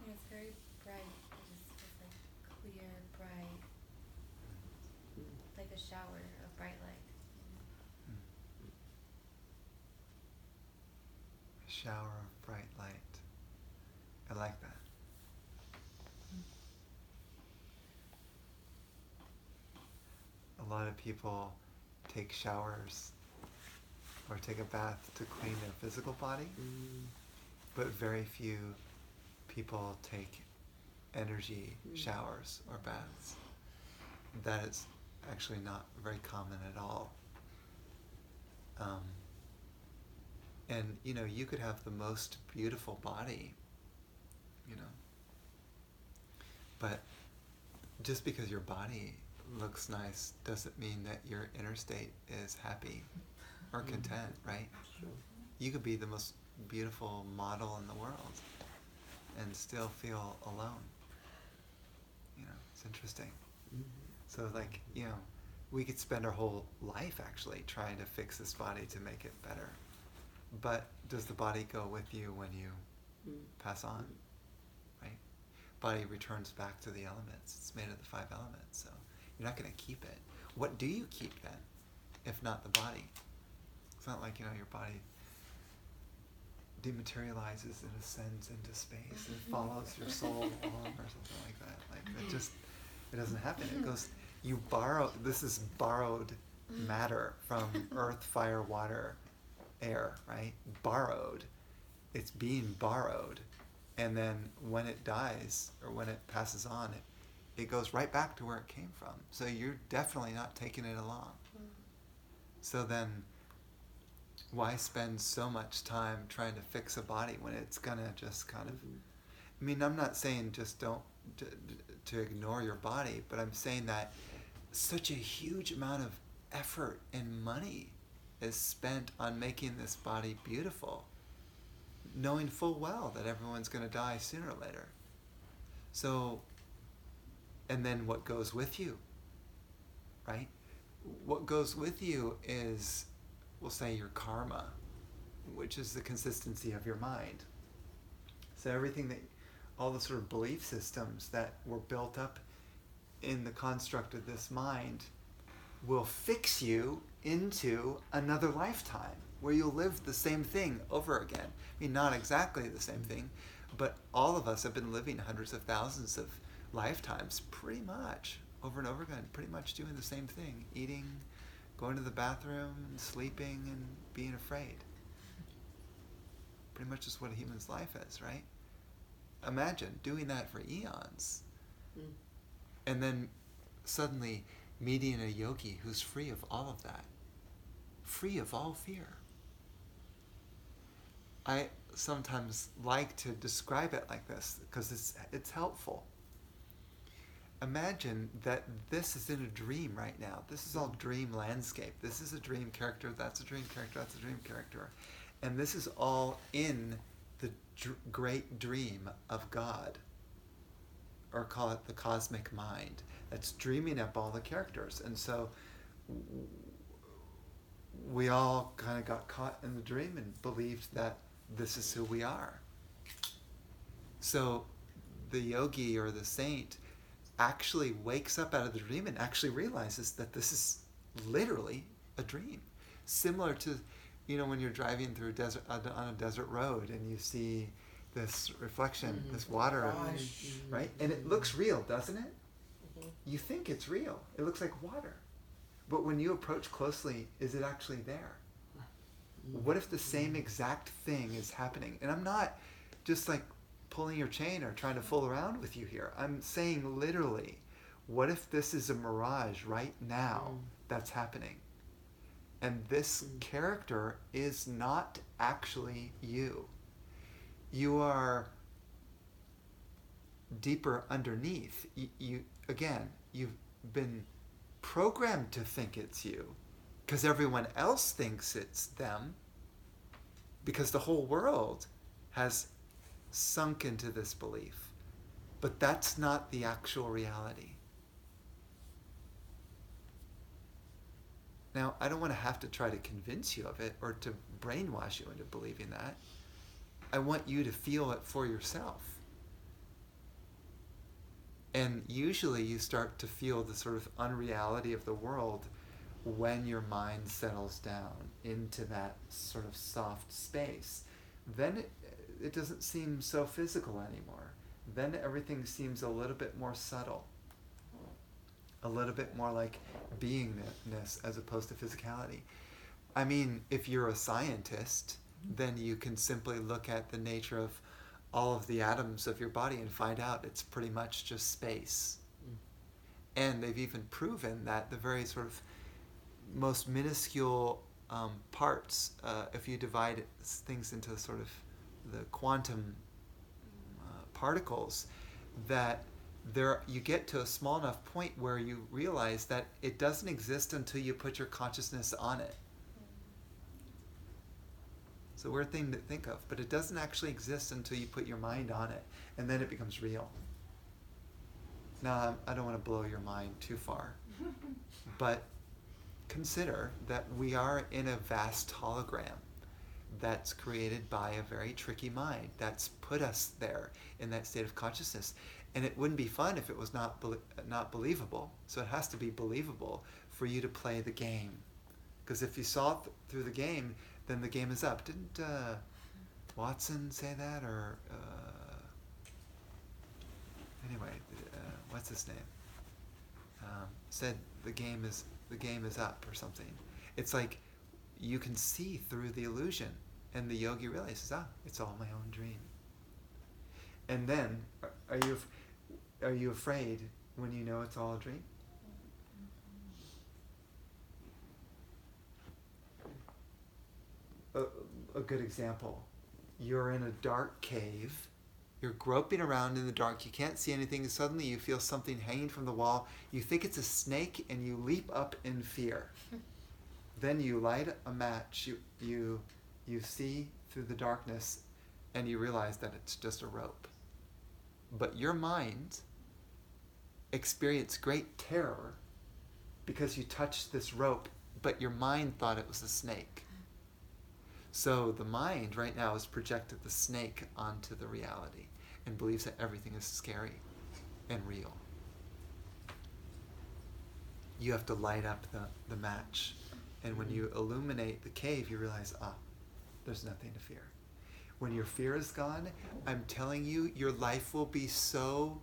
Yeah, it's very bright. Just like clear, bright, like a shower of bright light. A shower of bright light. I like that. A lot of people take showers or take a bath to clean their physical body, but very few people take energy showers or baths. That is actually not very common at all. And you could have the most beautiful body, but just because your body looks nice doesn't mean that your inner state is happy or content, right? Sure. You could be the most beautiful model in the world and still feel alone. It's interesting. So we could spend our whole life actually trying to fix this body to make it better. But does the body go with you when you pass on? Right? Body returns back to the elements. It's made of the 5 elements, so you're not going to keep it. What do you keep then, if not the body? It's not like, your body dematerializes and ascends into space and follows your soul along or something like that. It doesn't happen. It goes, this is borrowed matter from earth, fire, water, air, right? Borrowed. It's being borrowed. And then when it dies or when it passes on, it goes right back to where it came from. So you're definitely not taking it along. So then why spend so much time trying to fix a body when it's gonna just kind of... I mean, I'm not saying just don't to ignore your body, but I'm saying that such a huge amount of effort and money is spent on making this body beautiful, knowing full well that everyone's going to die sooner or later. So, and then what goes with you, right? What goes with you is, we'll say, your karma, which is the consistency of your mind. So everything that, all the sort of belief systems that were built up in the construct of this mind will fix you into another lifetime where you'll live the same thing over again. I mean, not exactly the same thing, but all of us have been living hundreds of thousands of lifetimes pretty much over and over again, pretty much doing the same thing, eating, going to the bathroom, and sleeping, and being afraid. Pretty much is what a human's life is, right? Imagine doing that for eons. And then suddenly meeting a yogi who's free of all of that, free of all fear. I sometimes like to describe it like this because it's helpful. Imagine that this is in a dream right now. This is all dream landscape. This is a dream character, that's a dream character, that's a dream character. And this is all in the great dream of God, or call it the cosmic mind, that's dreaming up all the characters. And so we all kind of got caught in the dream and believed that this is who we are. So the yogi or the saint actually wakes up out of the dream and actually realizes that this is literally a dream. Similar to, when you're driving through on a desert road and you see this reflection, this water, right? And it looks real, doesn't it? You think it's real. It looks like water. But when you approach closely, is it actually there? What if the same exact thing is happening? And I'm not just like pulling your chain or trying to fool around with you here. I'm saying literally, What if this is a mirage right now that's happening? And this character is not actually you. You are deeper underneath. You've been programmed to think it's you because everyone else thinks it's them, because the whole world has sunk into this belief. But that's not the actual reality. Now, I don't want to have to try to convince you of it or to brainwash you into believing that. I want you to feel it for yourself. And usually you start to feel the sort of unreality of the world when your mind settles down into that sort of soft space. Then it doesn't seem so physical anymore. Then everything seems a little bit more subtle. A little bit more like beingness as opposed to physicality. I mean, if you're a scientist, then you can simply look at the nature of all of the atoms of your body and find out it's pretty much just space. And they've even proven that the very sort of most minuscule parts, if you divide things into sort of the quantum particles, that you get to a small enough point where you realize that it doesn't exist until you put your consciousness on it. It's a weird thing to think of, but it doesn't actually exist until you put your mind on it, and then it becomes real. Now, I don't want to blow your mind too far, but consider that we are in a vast hologram that's created by a very tricky mind that's put us there in that state of consciousness. And it wouldn't be fun if it was not believable. So it has to be believable for you to play the game. Because if you saw through the game, then the game is up. Didn't Watson say that? Or anyway, what's his name? Said the game is up or something. It's like you can see through the illusion, and the yogi realizes, it's all my own dream. And then, are you afraid when you know it's all a dream? A good example. You're in a dark cave. You're groping around in the dark. You can't see anything. And suddenly you feel something hanging from the wall. You think it's a snake, and you leap up in fear. Then you light a match. You see through the darkness, and you realize that it's just a rope. But your mind experienced great terror because you touched this rope, but your mind thought it was a snake. So the mind right now has projected the snake onto the reality and believes that everything is scary and real. You have to light up the match. And when you illuminate the cave, you realize, there's nothing to fear. When your fear is gone, I'm telling you, your life will be so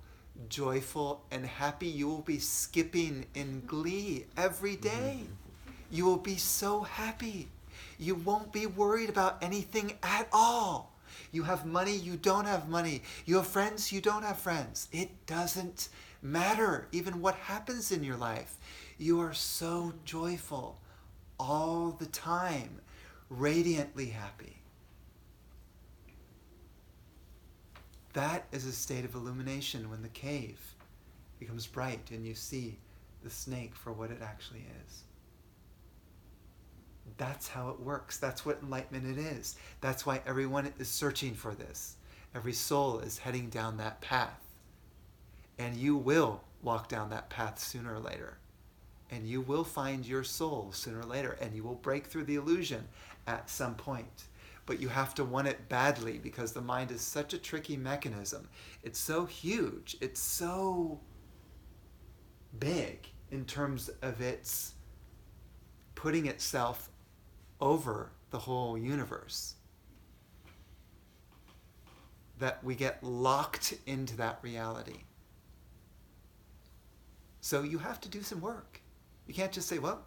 joyful and happy. You will be skipping in glee every day. You will be so happy. You won't be worried about anything at all. You have money, you don't have money. You have friends, you don't have friends. It doesn't matter even what happens in your life. You are so joyful all the time, radiantly happy. That is a state of illumination when the cave becomes bright and you see the snake for what it actually is. That's how it works. That's what enlightenment it is. That's why everyone is searching for this. Every soul is heading down that path. And you will walk down that path sooner or later. And you will find your soul sooner or later. And you will break through the illusion at some point. But you have to want it badly because the mind is such a tricky mechanism. It's so huge. It's so big in terms of its putting itself over the whole universe that we get locked into that reality. So you have to do some work. You can't just say, well,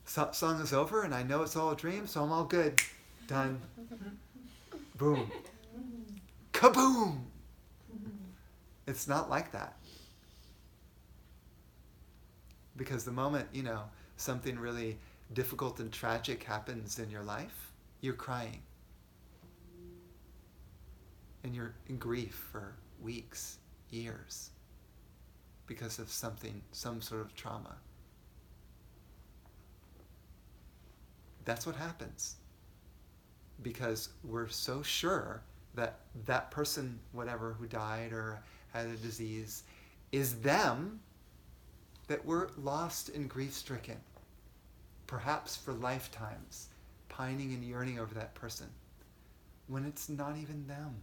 song is over and I know it's all a dream, so I'm all good. Done. Boom. Kaboom! It's not like that. Because the moment, something really difficult and tragic happens in your life, you're crying. And you're in grief for weeks, years, because of some sort of trauma. That's what happens. Because we're so sure that that person, whatever, who died or had a disease, is them, that we're lost and grief-stricken, perhaps for lifetimes, pining and yearning over that person, when it's not even them.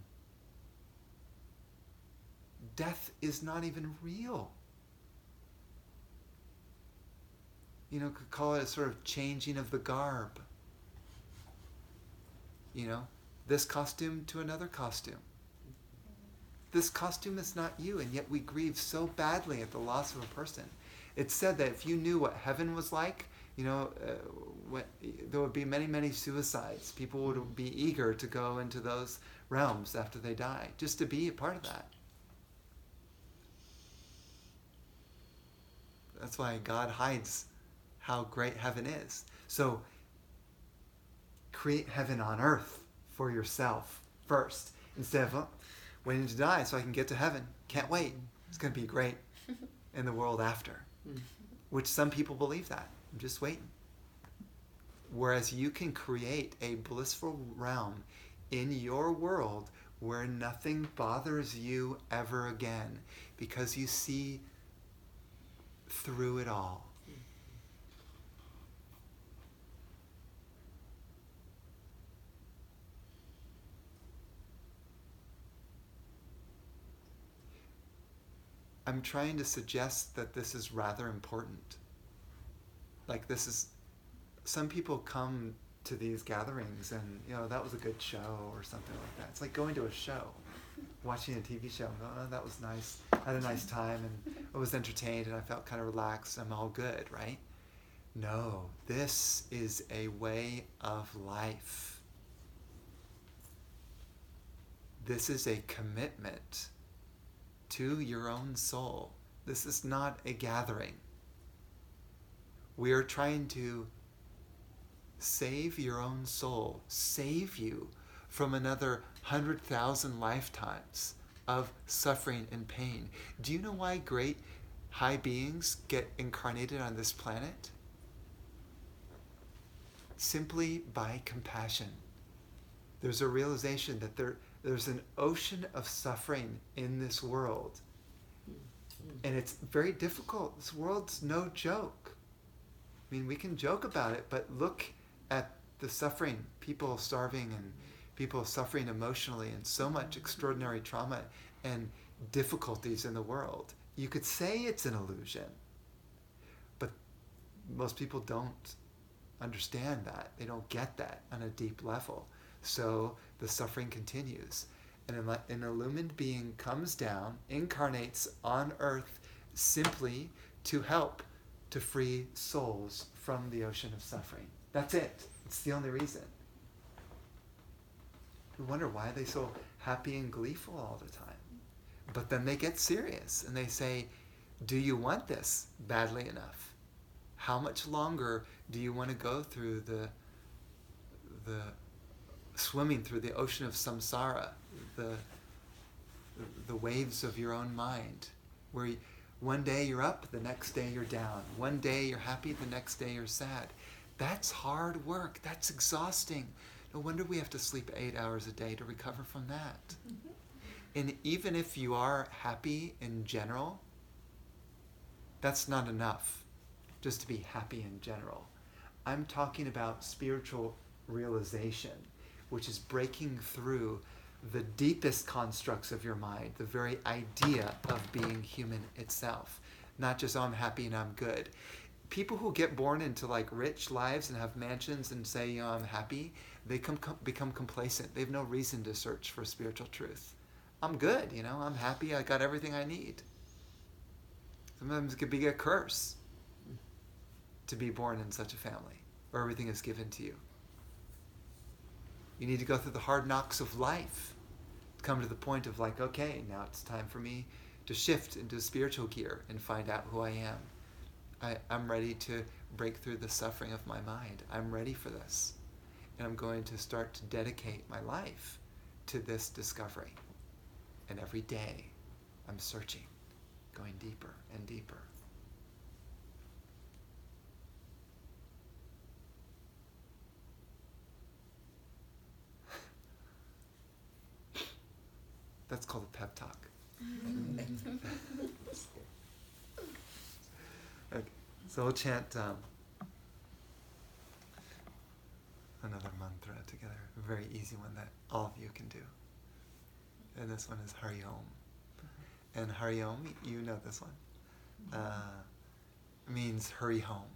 Death is not even real. Could call it a sort of changing of the garb. This costume to another costume. This costume is not you, and yet we grieve so badly at the loss of a person. It's said that if you knew what heaven was like, there would be many, many suicides. People would be eager to go into those realms after they die, just to be a part of that. That's why God hides how great heaven is. So, create heaven on earth for yourself first, instead of waiting to die so I can get to heaven. Can't wait. It's going to be great in the world after. Which some people believe that. I'm just waiting. Whereas you can create a blissful realm in your world where nothing bothers you ever again, because you see through it all. I'm trying to suggest that this is rather important. Some people come to these gatherings and, that was a good show or something like that. It's like going to a show, watching a TV show and going, oh, that was nice. I had a nice time and I was entertained and I felt kind of relaxed. I'm all good, right? No, this is a way of life. This is a commitment to your own soul. This is not a gathering. We are trying to save your own soul, save you from another 100,000 lifetimes of suffering and pain. Do you know why great high beings get incarnated on this planet? Simply by compassion. There's a realization that there's an ocean of suffering in this world. And it's very difficult. This world's no joke. I mean, we can joke about it, but look at the suffering, people starving and people suffering emotionally and so much extraordinary trauma and difficulties in the world. You could say it's an illusion, but most people don't understand that. They don't get that on a deep level. So the suffering continues. And an illumined being comes down, incarnates on earth simply to help to free souls from the ocean of suffering. That's it. It's the only reason. We wonder why are they so happy and gleeful all the time. But then they get serious and they say, do you want this badly enough? How much longer do you want to go through the swimming through the ocean of samsara, the waves of your own mind, where one day you're up, the next day you're down. One day you're happy, the next day you're sad. That's hard work. That's exhausting. No wonder we have to sleep 8 hours a day to recover from that. And even if you are happy in general, that's not enough just to be happy in general. I'm talking about spiritual realization, which is breaking through the deepest constructs of your mind, the very idea of being human itself. Not just, oh, I'm happy and I'm good. People who get born into rich lives and have mansions and say, I'm happy, they become complacent. They have no reason to search for spiritual truth. I'm good, I'm happy, I got everything I need. Sometimes it could be a curse to be born in such a family where everything is given to you. You need to go through the hard knocks of life to come to the point of okay, now it's time for me to shift into spiritual gear and find out who I am. I'm ready to break through the suffering of my mind. I'm ready for this. And I'm going to start to dedicate my life to this discovery. And every day, I'm searching, going deeper and deeper. That's called a pep talk. Okay, so we'll chant another mantra together. A very easy one that all of you can do. And this one is Hari Om. And Hari Om, you know this one, means hurry home.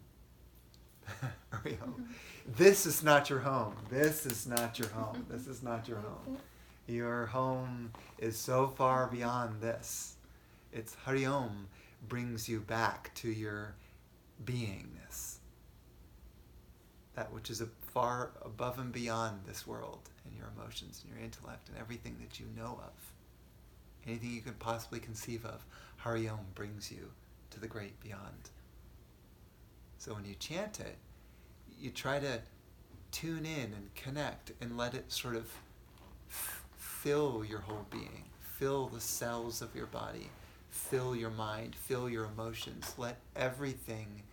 Hurry home. This is not your home. This is not your home. This is not your home. Your home is so far beyond this. It's Hari Om brings you back to your beingness. That which is far above and beyond this world and your emotions and your intellect and everything that you know of. Anything you could possibly conceive of, Hari Om brings you to the great beyond. So when you chant it, you try to tune in and connect and let it sort of fill your whole being, fill the cells of your body, fill your mind, fill your emotions. Let everything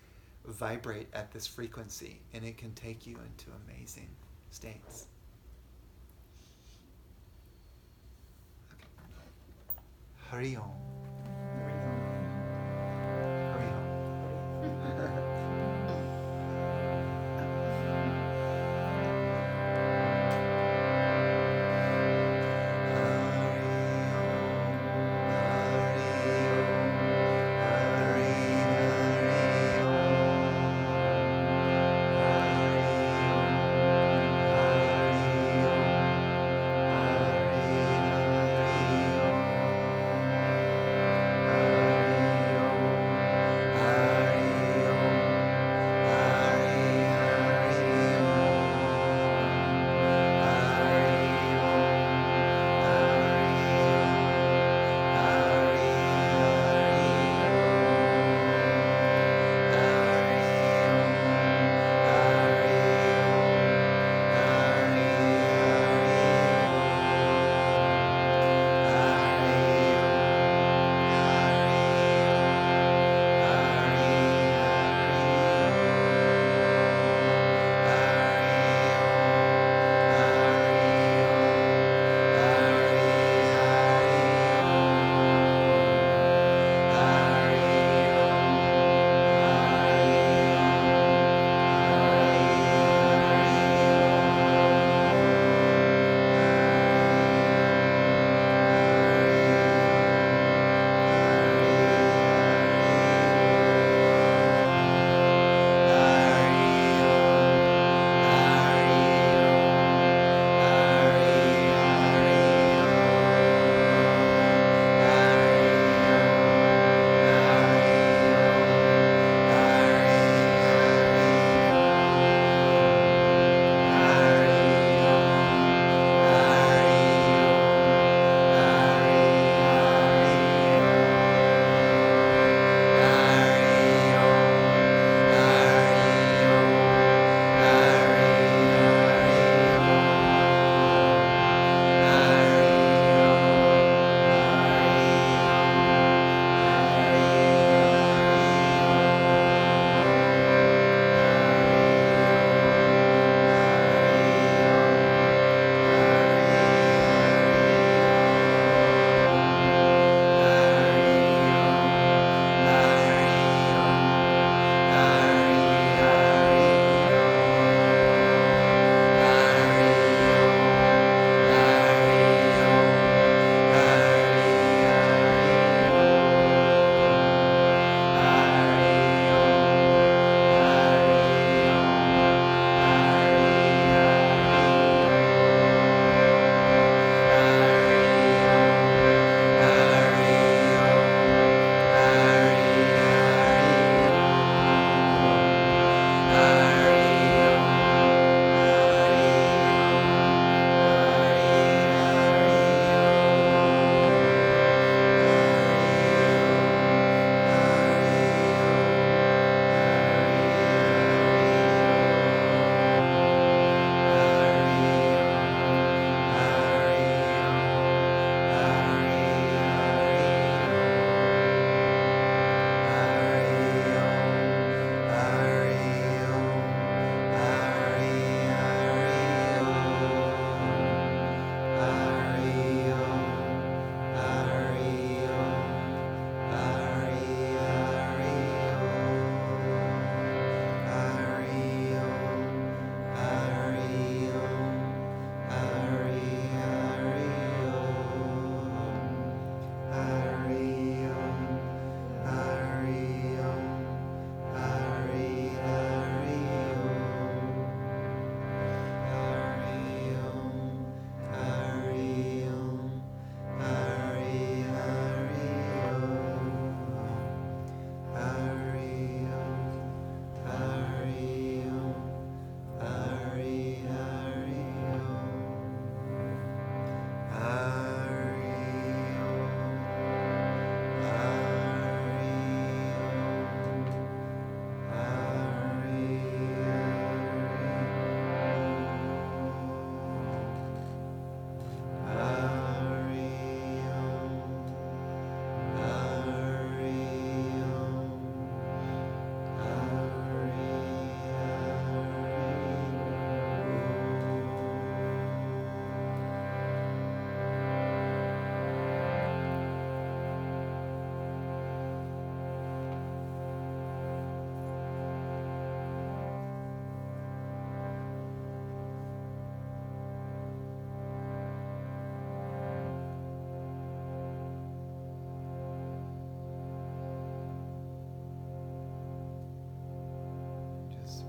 vibrate at this frequency, and it can take you into amazing states. Okay. Hari Om. Hari Om.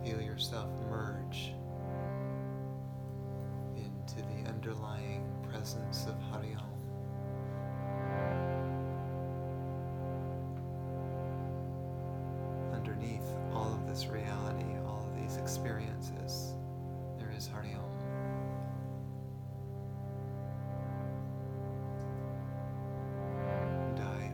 Feel yourself merge into the underlying presence of Hari Om. Underneath all of this reality, all of these experiences, there is Hari Om. Dive.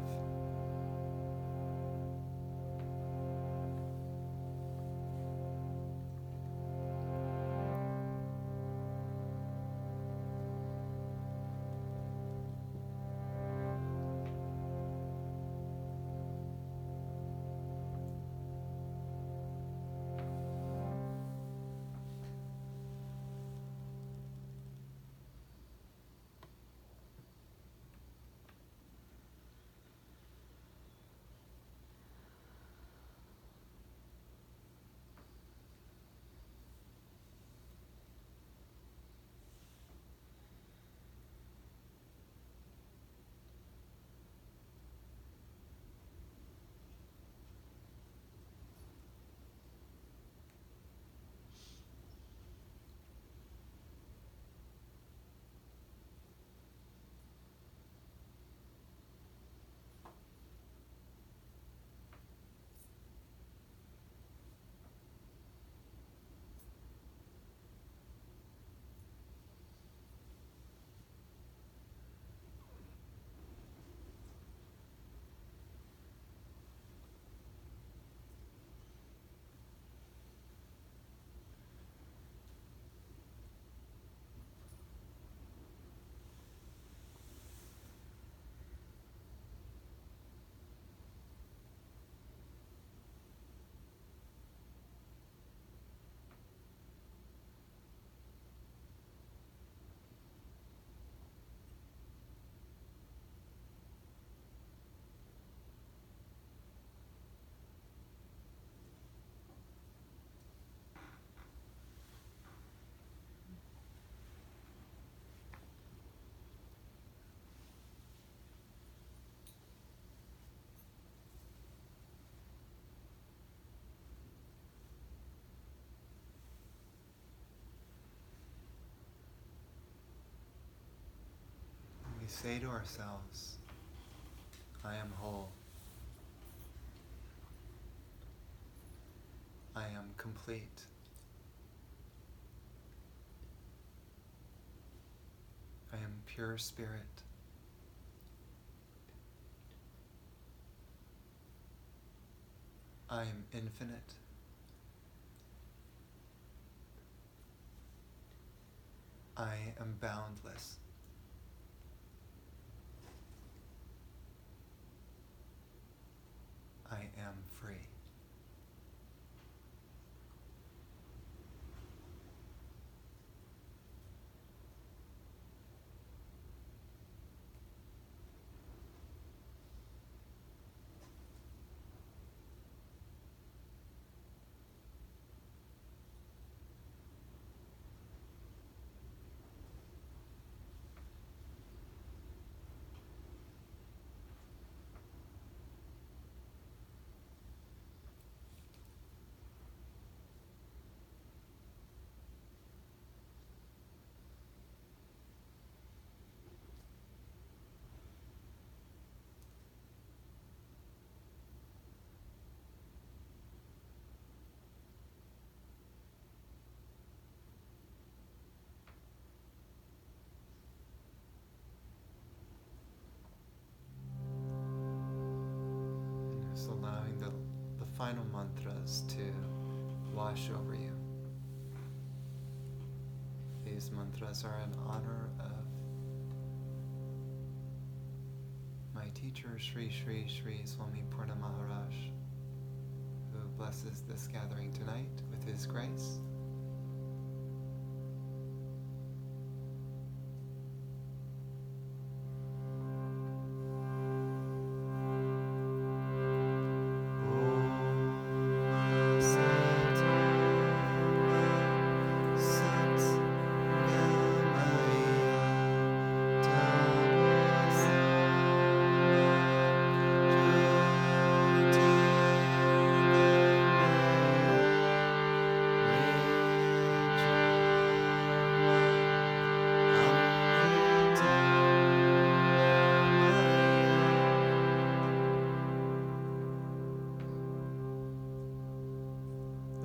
We say to ourselves, I am whole. I am complete. I am pure spirit. I am infinite. I am boundless. I am free. Just allowing the final mantras to wash over you. These mantras are in honor of my teacher, Sri Sri Sri Swami Purna Maharaj, who blesses this gathering tonight with his grace.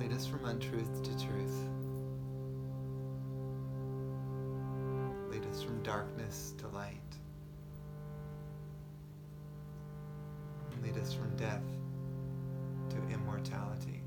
Lead us from untruth to truth. Lead us from darkness to light. Lead us from death to immortality.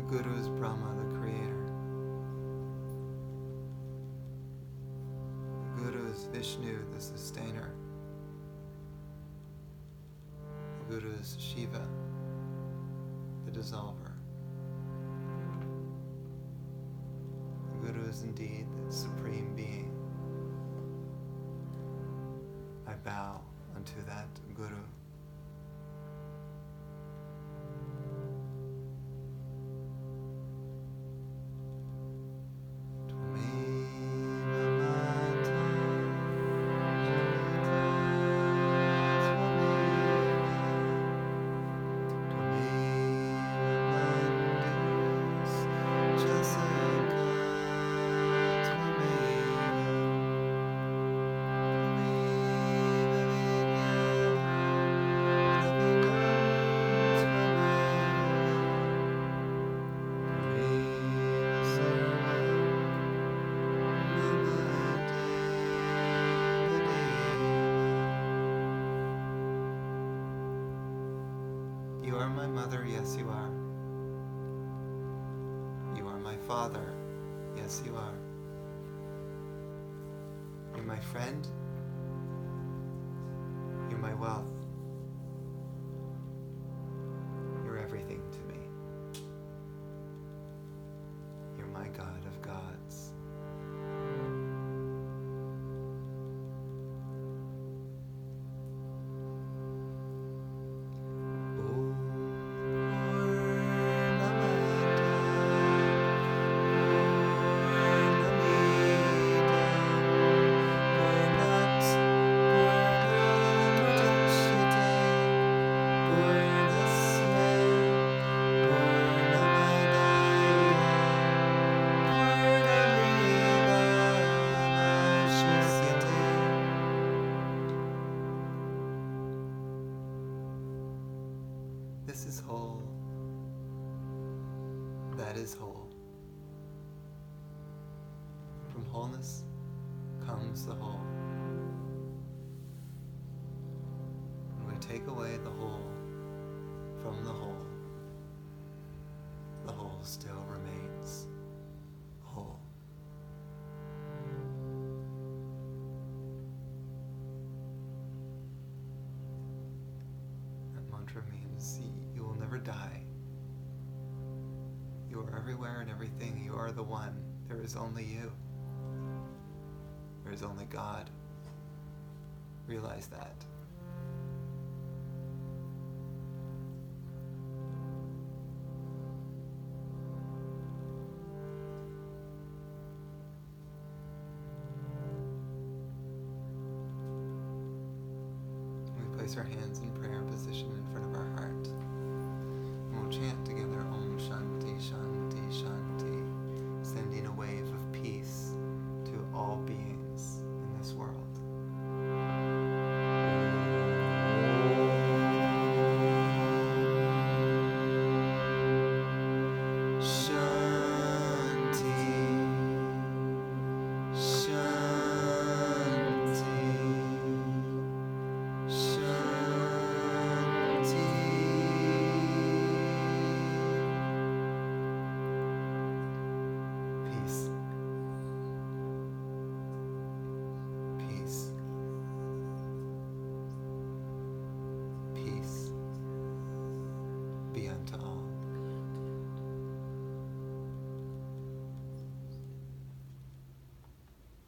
Guru is Brahma, the creator. The Guru is Vishnu, the sustainer. The Guru is Shiva, the dissolver. The Guru is indeed the supreme being. I bow unto that Guru. You are my mother, yes you are. You are my father, yes you are. You're my friend. You're my wealth. You're everything to me. You're my God of gods. This is whole. That is whole. From wholeness comes the whole. When we take away the whole from the whole still remains whole. That mantra means you will never die. You are everywhere and everything. You are the one. There is only you. There is only God. Realize that. We place our hands in prayer position in front of our heart. And we'll chant